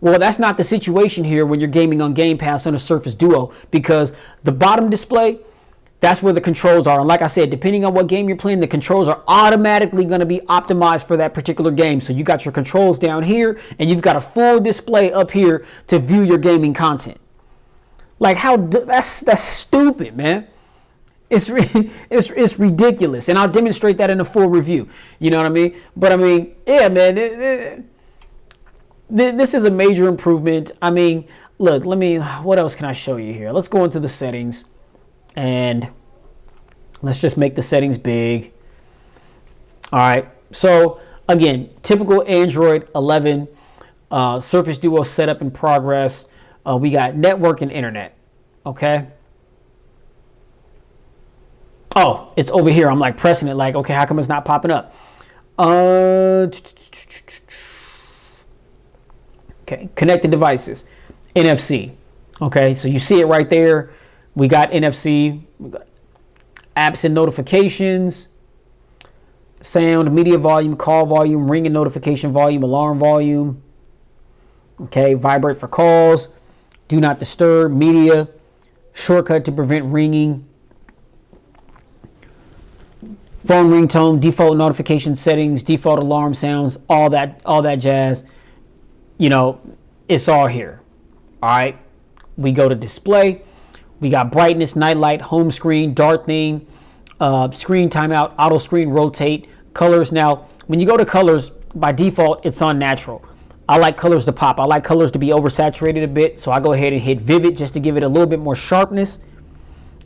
A: Well, that's not the situation here when you're gaming on Game Pass on a Surface Duo, because the bottom display, that's where the controls are. And like I said, depending on what game you're playing, the controls are automatically going to be optimized for that particular game. So you got your controls down here and you've got a full display up here to view your gaming content. Like, that's stupid, man. It's ridiculous, and I'll demonstrate that in a full review. You know what I mean? But yeah, man, this is a major improvement. Look, what else can I show you here? Let's go into the settings, and let's just make the settings big. All right. So again, typical Android 11 Surface Duo setup in progress. We got network and internet. Okay. Oh, it's over here. I'm like pressing it like, okay, how come it's not popping up? Okay, connected devices, NFC. Okay, so you see it right there. We got NFC, we got apps and notifications, sound, media volume, call volume, ring and notification volume, alarm volume. Okay, vibrate for calls, do not disturb, media, shortcut to prevent ringing, phone ringtone, default notification settings, default alarm sounds, all that jazz. You know, it's all here. All right, we go to display. We got brightness, night light, home screen, dark theme, screen timeout, auto screen rotate, colors. Now, when you go to colors, by default, it's on natural. I like colors to pop. I like colors to be oversaturated a bit, so I go ahead and hit vivid just to give it a little bit more sharpness,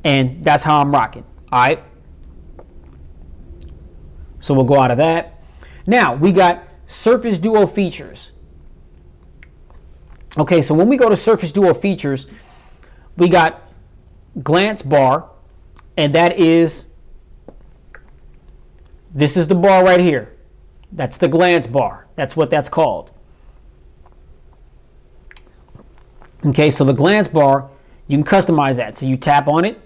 A: and that's how I'm rocking. All right. So we'll go out of that. Now, we got Surface Duo features. Okay, so when we go to Surface Duo features, we got glance bar, and that is, this is the bar right here. That's the glance bar. That's what that's called. Okay, so the glance bar, you can customize that. So you tap on it,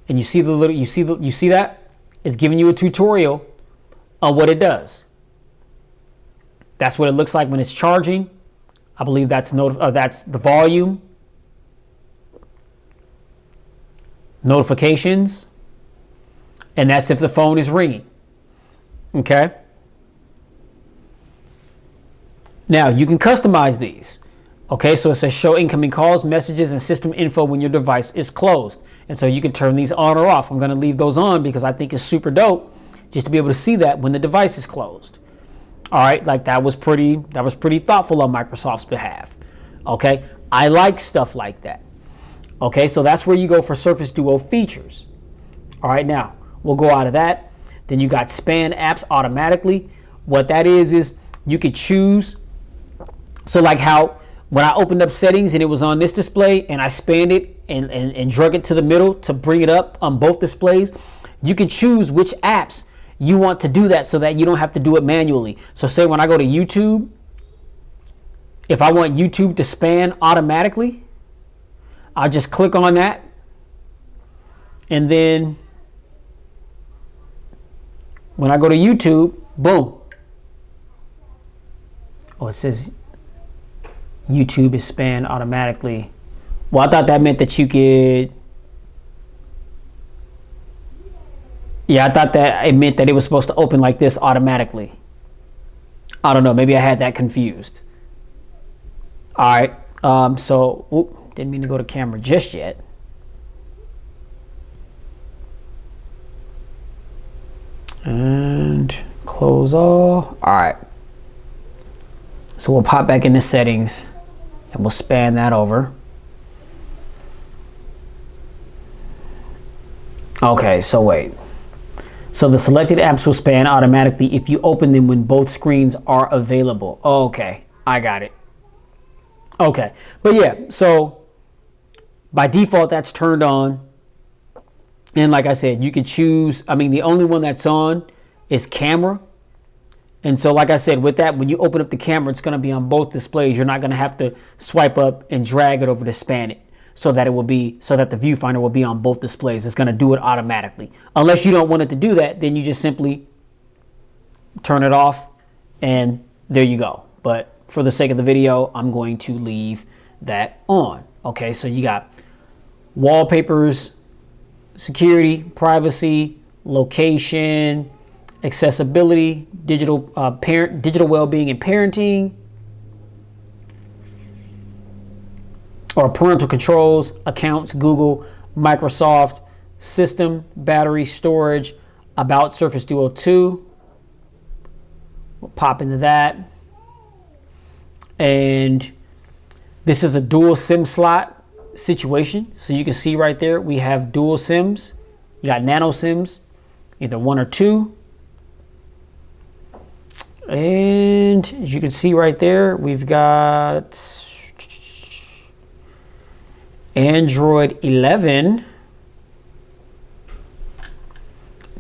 A: and you see the little, you see that? It's giving you a tutorial on what it does. That's what it looks like when it's charging. I believe that's the volume. Notifications. And that's if the phone is ringing. Okay? Now, you can customize these. Okay, so it says show incoming calls, messages, and system info when your device is closed. And so you can turn these on or off. I'm going to leave those on because I think it's super dope just to be able to see that when the device is closed. All right, like that was pretty thoughtful on Microsoft's behalf. Okay, I like stuff like that. Okay, so that's where you go for Surface Duo features. All right, now we'll go out of that. Then you got span apps automatically. What that is you could choose. So like how when I opened up settings and it was on this display and I spanned it and drug it to the middle to bring it up on both displays, you can choose which apps you want to do that so that you don't have to do it manually. So say when I go to YouTube, if I want YouTube to span automatically, I'll just click on that. And then when I go to YouTube, boom. Oh, it says YouTube is spanned automatically. Well, I thought that meant that you could. Yeah, I thought that it meant that it was supposed to open like this automatically. I don't know. Maybe I had that confused. All right. So, didn't mean to go to camera just yet. And close all. All right. So we'll pop back into settings and we'll span that over. Okay, so wait. So the selected apps will span automatically if you open them when both screens are available. Okay, I got it. Okay, but yeah, so by default that's turned on. And like I said, you can choose, the only one that's on is camera. And so like I said, with that, when you open up the camera, it's going to be on both displays. You're not going to have to swipe up and drag it over to span it so that the viewfinder will be on both displays. It's going to do it automatically. Unless you don't want it to do that, then you just simply turn it off and there you go. But for the sake of the video, I'm going to leave that on. Okay, so you got wallpapers, security, privacy, location, accessibility, digital well-being and parenting, or parental controls, accounts, Google, Microsoft, system, battery, storage, about Surface Duo 2. We'll pop into that. And this is a dual SIM slot situation. So you can see right there, we have dual SIMs. You got nano SIMs, either 1 or 2. And as you can see right there, we've got Android 11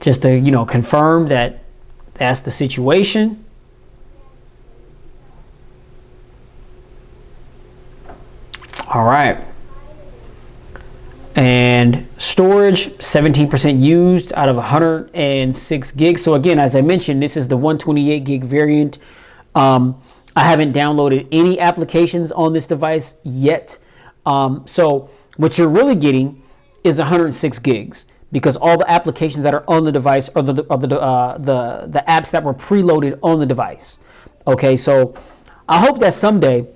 A: just to, you know, confirm that that's the situation. All right. And storage, 17% used out of 106 gigs. So again, as I mentioned, this is the 128 gig variant. I haven't downloaded any applications on this device yet. So what you're really getting is 106 gigs, because all the applications that are on the device are the apps that were preloaded on the device. Okay, so I hope that someday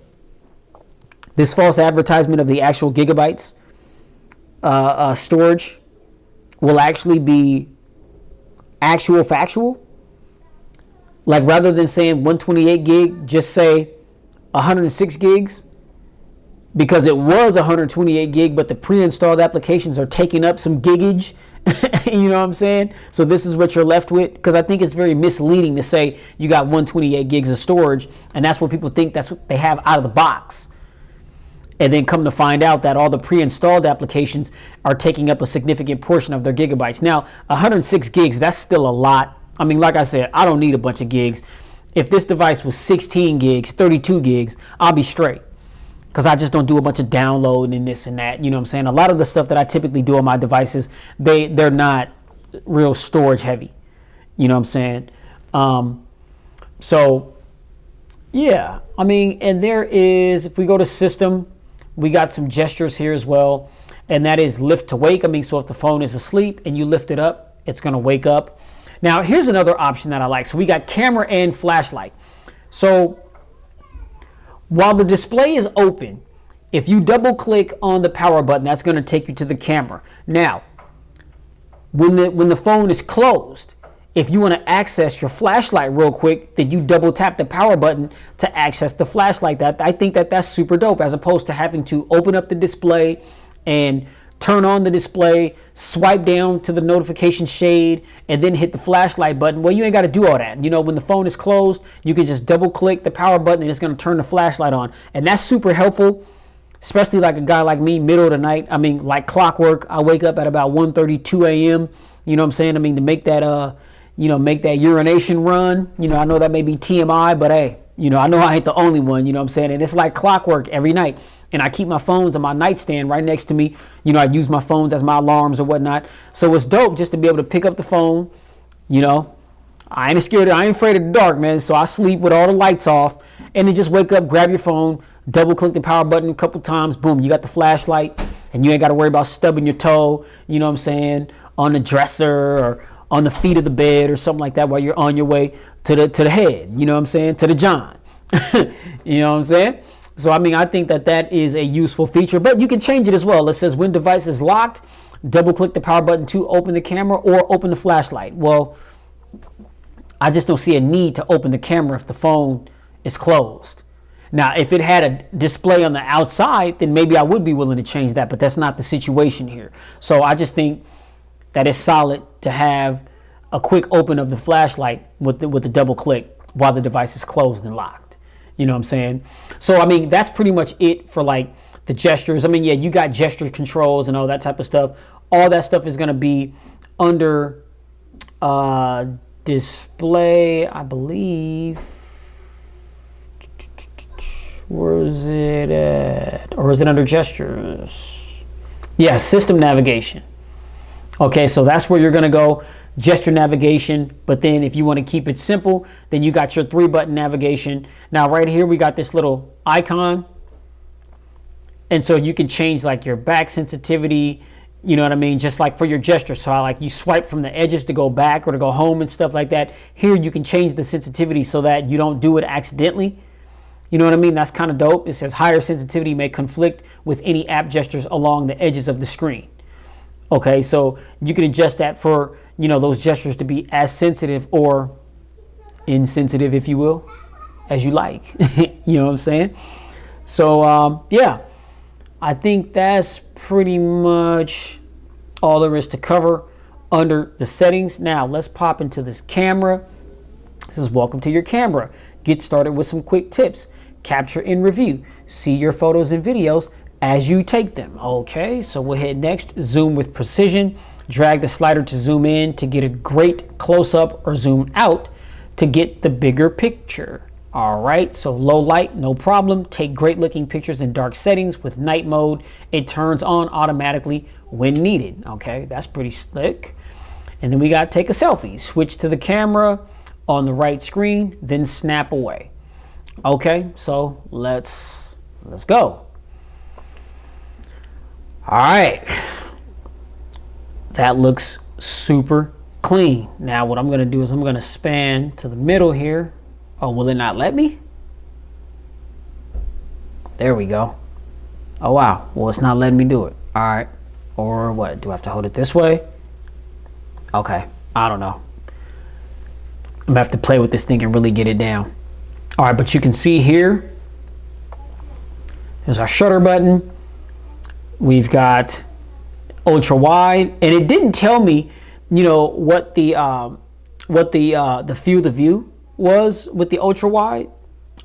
A: this false advertisement of the actual gigabytes storage will actually be actual factual. Like, rather than saying 128 gig, just say 106 gigs, because it was 128 gig, but the pre-installed applications are taking up some gigage. You know what I'm saying? So this is what you're left with, because I think it's very misleading to say you got 128 gigs of storage, and that's what people think that's what they have out of the box. And then come to find out that all the pre-installed applications are taking up a significant portion of their gigabytes. Now, 106 gigs, that's still a lot. I mean, like I said, I don't need a bunch of gigs. If this device was 16 gigs, 32 gigs, I'll be straight, because I just don't do a bunch of downloading and this and that. You know what I'm saying? A lot of the stuff that I typically do on my devices, they're not real storage heavy. You know what I'm saying? So, yeah. I mean, and there is, if we go to system, we got some gestures here as well. And that is lift to wake. I mean, so if the phone is asleep and you lift it up, it's going to wake up. Now, here's another option that I like. So we got camera and flashlight. So while the display is open, if you double click on the power button, that's going to take you to the camera. Now, when the phone is closed, if you want to access your flashlight real quick, then you double tap the power button to access the flashlight. I think that's super dope, as opposed to having to open up the display and turn on the display, swipe down to the notification shade, and then hit the flashlight button. Well, you ain't got to do all that. You know, when the phone is closed, you can just double click the power button and it's going to turn the flashlight on. And that's super helpful, especially like a guy like me, middle of the night. I mean, like clockwork, I wake up at about 1:32 a.m. You know what I'm saying? I mean, to make that, make that urination run. You know, I know that may be TMI, but hey, you know, I know I ain't the only one, you know what I'm saying? And it's like clockwork every night. And I keep my phones on my nightstand right next to me. You know, I use my phones as my alarms or whatnot. So it's dope just to be able to pick up the phone. You know, I ain't afraid of the dark, man. So I sleep with all the lights off, and then just wake up, grab your phone, double click the power button a couple times. Boom, you got the flashlight, and you ain't got to worry about stubbing your toe, you know what I'm saying, on the dresser or on the feet of the bed or something like that while you're on your way to the head, you know what I'm saying, to the John. You know what I'm saying? So, I mean, I think that is a useful feature, but you can change it as well. It says when device is locked, double click the power button to open the camera or open the flashlight. Well, I just don't see a need to open the camera if the phone is closed. Now, if it had a display on the outside, then maybe I would be willing to change that, but that's not the situation here. So I just think that it's solid to have a quick open of the flashlight with the double click while the device is closed and locked. You know what I'm saying? So, I mean, that's pretty much it for like the gestures. I mean, yeah, you got gesture controls and all that type of stuff. All that stuff is going to be under display, I believe. Where is it at? Or is it under gestures? Yeah, system navigation. Okay, so that's where you're going to go. Gesture navigation, but then if you want to keep it simple, then you got your 3-button navigation. Now right here we got this little icon, and so you can change like your back sensitivity, you know what I mean, just like for your gesture. So you swipe from the edges to go back or to go home and stuff like that. Here you can change the sensitivity so that you don't do it accidentally. You know what I mean? That's kind of dope. It says higher sensitivity may conflict with any app gestures along the edges of the screen. Okay, so you can adjust that for, you know, those gestures to be as sensitive or insensitive, if you will, as you like. You know what I'm saying? So, yeah, I think that's pretty much all there is to cover under the settings. Now, let's pop into this camera. This is welcome to your camera. Get started with some quick tips. Capture and review. See your photos and videos as you take them. Okay, so we'll hit next. Zoom with precision. Drag the slider to zoom in to get a great close-up, or zoom out to get the bigger picture. All right, so low light, no problem. Take great looking pictures in dark settings. With night mode, it turns on automatically when needed. Okay, that's pretty slick. And then we got take a selfie. Switch to the camera on the right screen, then snap away. Okay, so let's go. All right, that looks super clean. Now what I'm gonna do is I'm gonna span to the middle here. Oh, will it not let me? There we go. Oh wow, well it's not letting me do it. All right, or what, do I have to hold it this way? Okay, I don't know. I'm gonna have to play with this thing and really get it down. All right, but you can see here, there's our shutter button. We've got ultra wide, and it didn't tell me, you know, what the field of view was with the ultra wide,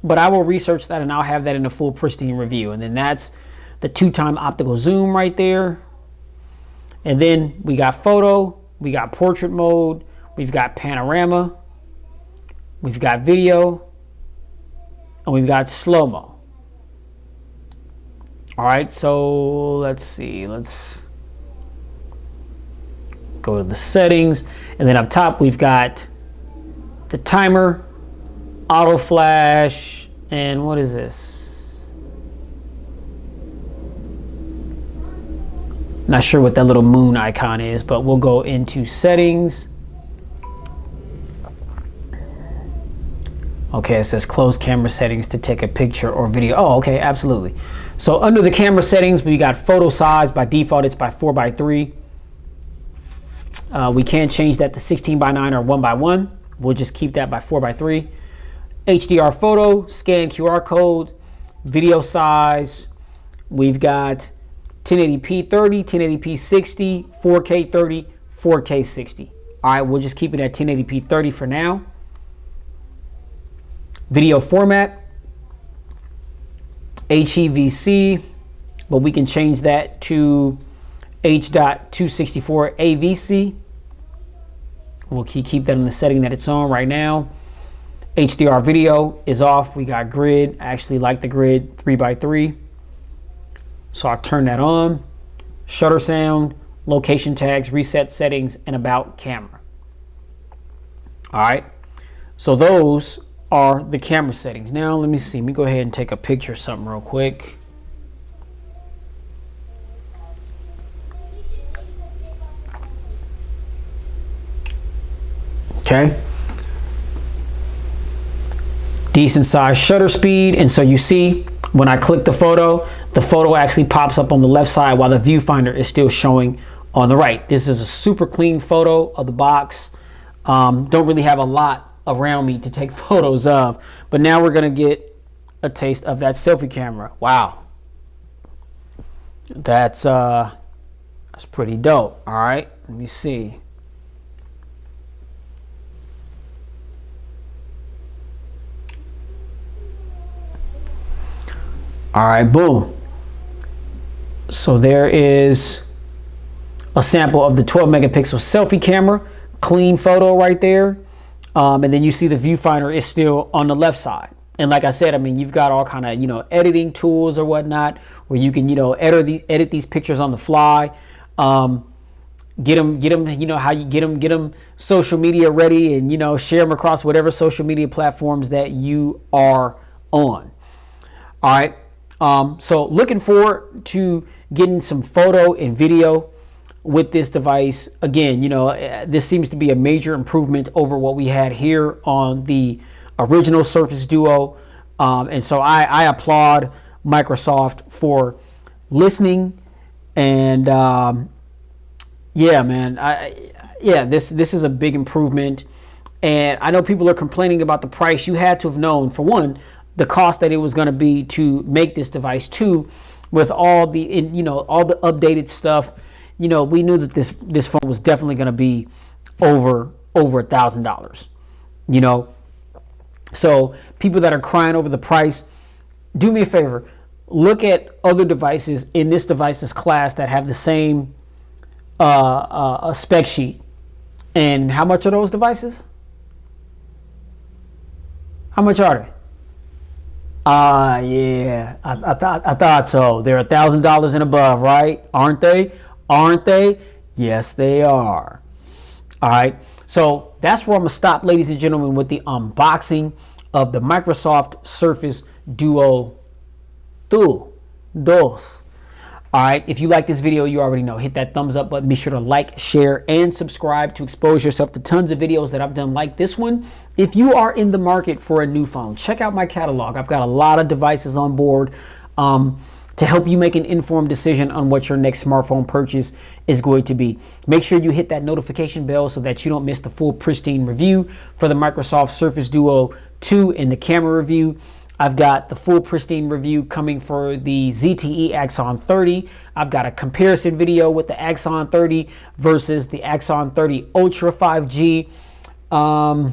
A: but I will research that and I'll have that in a full pristine review. And then that's the 2x optical zoom right there. And then we got photo, we got portrait mode, we've got panorama, we've got video, and we've got slow-mo. All right, so let's see, let's go to the settings, and then up top we've got the timer, auto flash, and what is this? Not sure what that little moon icon is, but we'll go into settings. Okay, it says close camera settings to take a picture or video. Oh, okay, absolutely. So under the camera settings, we got photo size. By default, it's by 4:3. We can change that to 16:9 or 1:1. We'll just keep that by 4:3. HDR photo, scan QR code, video size. We've got 1080p 30, 1080p 60, 4K 30, 4K 60. All right, we'll just keep it at 1080p 30 for now. Video format, HEVC, but we can change that to H.264 AVC. We'll keep that in the setting that it's on right now. HDR video is off. We got grid. I actually like the grid 3:3. So I'll turn that on. Shutter sound, location tags, reset settings, and about camera. All right. So those are the camera settings. Now let me see. Let me go ahead and take a picture of something real quick. Okay. Decent size shutter speed, and so you see when I click the photo actually pops up on the left side while the viewfinder is still showing on the right. This is a super clean photo of the box. Don't really have a lot around me to take photos of, but now we're gonna get a taste of that selfie camera. Wow, that's pretty dope. All right, let me see. All right, boom. So there is a sample of the 12 megapixel selfie camera, clean photo right there. And then you see the viewfinder is still on the left side. And like I said, I mean, you've got all kind of, editing tools or whatnot, where you can, edit these pictures on the fly. Get them, how you get them social media ready, and, share them across whatever social media platforms that you are on. All right. So looking forward to getting some photo and video with this device. Again, this seems to be a major improvement over what we had here on the original Surface Duo. And so I applaud Microsoft for listening. And yeah, man, this is a big improvement. And I know people are complaining about the price. You had to have known, for one, the cost that it was going to be to make this device. Two, with all the all the updated stuff, we knew that this phone was definitely going to be over $1,000. So people that are crying over the price, do me a favor, look at other devices in this device's class that have the same a spec sheet. And how much are those devices? How much are they? Yeah, I thought so. They're $1,000 and above, right? Aren't they? Aren't they? Yes, they are. All right. So that's where I'm gonna stop, ladies and gentlemen, with the unboxing of the Microsoft Surface Duo 2. All right, if you like this video, you already know, hit that thumbs up button. Be sure to like, share, and subscribe to expose yourself to tons of videos that I've done like this one. If you are in the market for a new phone, check out my catalog. I've got a lot of devices on board to help you make an informed decision on what your next smartphone purchase is going to be. Make sure you hit that notification bell so that you don't miss the full pristine review for the Microsoft Surface Duo 2 and the camera review. I've got the full pristine review coming for the ZTE Axon 30. I've got a comparison video with the Axon 30 versus the Axon 30 Ultra 5G. I've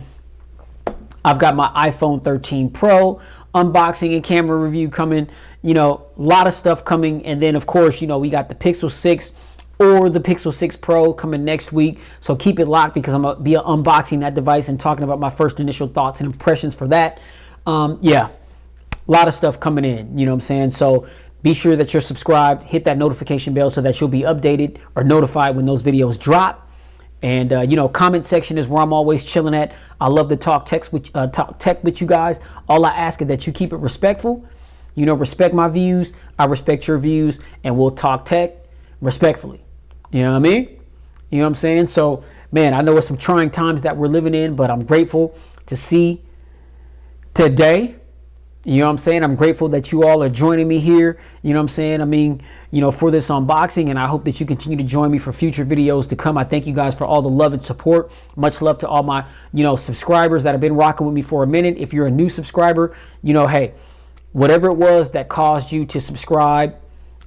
A: got my iPhone 13 Pro unboxing and camera review coming. You know, a lot of stuff coming. And then, of course, you know, we got the Pixel 6 or the Pixel 6 Pro coming next week. So keep it locked because I'm going to be unboxing that device and talking about my first initial thoughts and impressions for that. Yeah. A lot of stuff coming in, you know what I'm saying? So be sure that you're subscribed, hit that notification bell so that you'll be updated or notified when those videos drop. And, you know, comment section is where I'm always chilling at. I love to talk tech with you guys. All I ask is that you keep it respectful. You know, respect my views. I respect your views, and we'll talk tech respectfully. You know what I mean? You know what I'm saying? So, man, I know it's some trying times that we're living in, but I'm grateful to see today. You know what I'm saying? I'm grateful that you all are joining me here. You know what I'm saying? I mean, you know, for this unboxing, and I hope that you continue to join me for future videos to come. I thank you guys for all the love and support. Much love to all my, you know, subscribers that have been rocking with me for a minute. If you're a new subscriber, you know, hey, whatever it was that caused you to subscribe,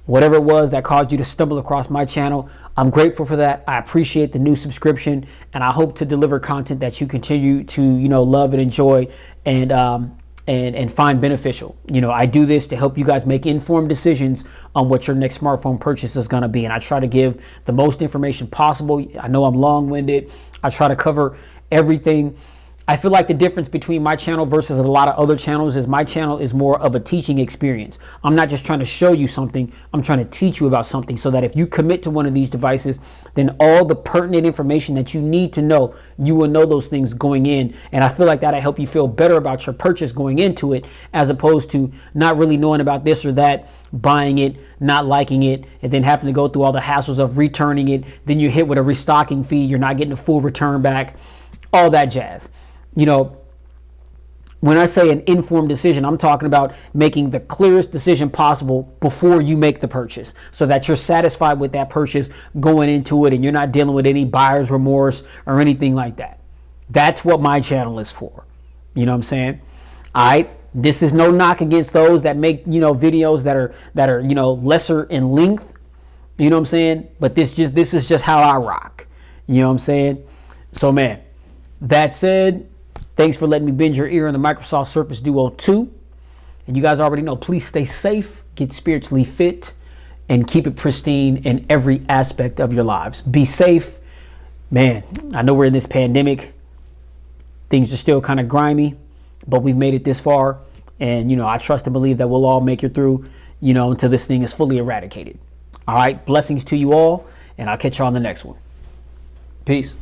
A: whatever it was that caused you to stumble across my channel, I'm grateful for that. I appreciate the new subscription, and I hope to deliver content that you continue to, you know, love and enjoy and find beneficial. You know, I do this to help you guys make informed decisions on what your next smartphone purchase is going to be. And I try to give the most information possible. I know I'm long-winded. I try to cover everything. I feel like the difference between my channel versus a lot of other channels is my channel is more of a teaching experience. I'm not just trying to show you something. I'm trying to teach you about something so that if you commit to one of these devices, then all the pertinent information that you need to know, you will know those things going in. And I feel like that'll help you feel better about your purchase going into it, as opposed to not really knowing about this or that, buying it, not liking it, and then having to go through all the hassles of returning it. Then you're hit with a restocking fee. You're not getting a full return back, all that jazz. You know, when I say an informed decision, I'm talking about making the clearest decision possible before you make the purchase so that you're satisfied with that purchase going into it and you're not dealing with any buyer's remorse or anything like that. That's what my channel is for. You know what I'm saying? All right. This is no knock against those that make, you know, videos that are, you know, lesser in length. You know what I'm saying? But this is just how I rock. You know what I'm saying? So, man, that said, thanks for letting me bend your ear on the Microsoft Surface Duo 2. And you guys already know, please stay safe, get spiritually fit, and keep it pristine in every aspect of your lives. Be safe. Man, I know we're in this pandemic. Things are still kind of grimy, but we've made it this far. And, you know, I trust and believe that we'll all make it through, you know, until this thing is fully eradicated. All right. Blessings to you all, and I'll catch you on the next one. Peace.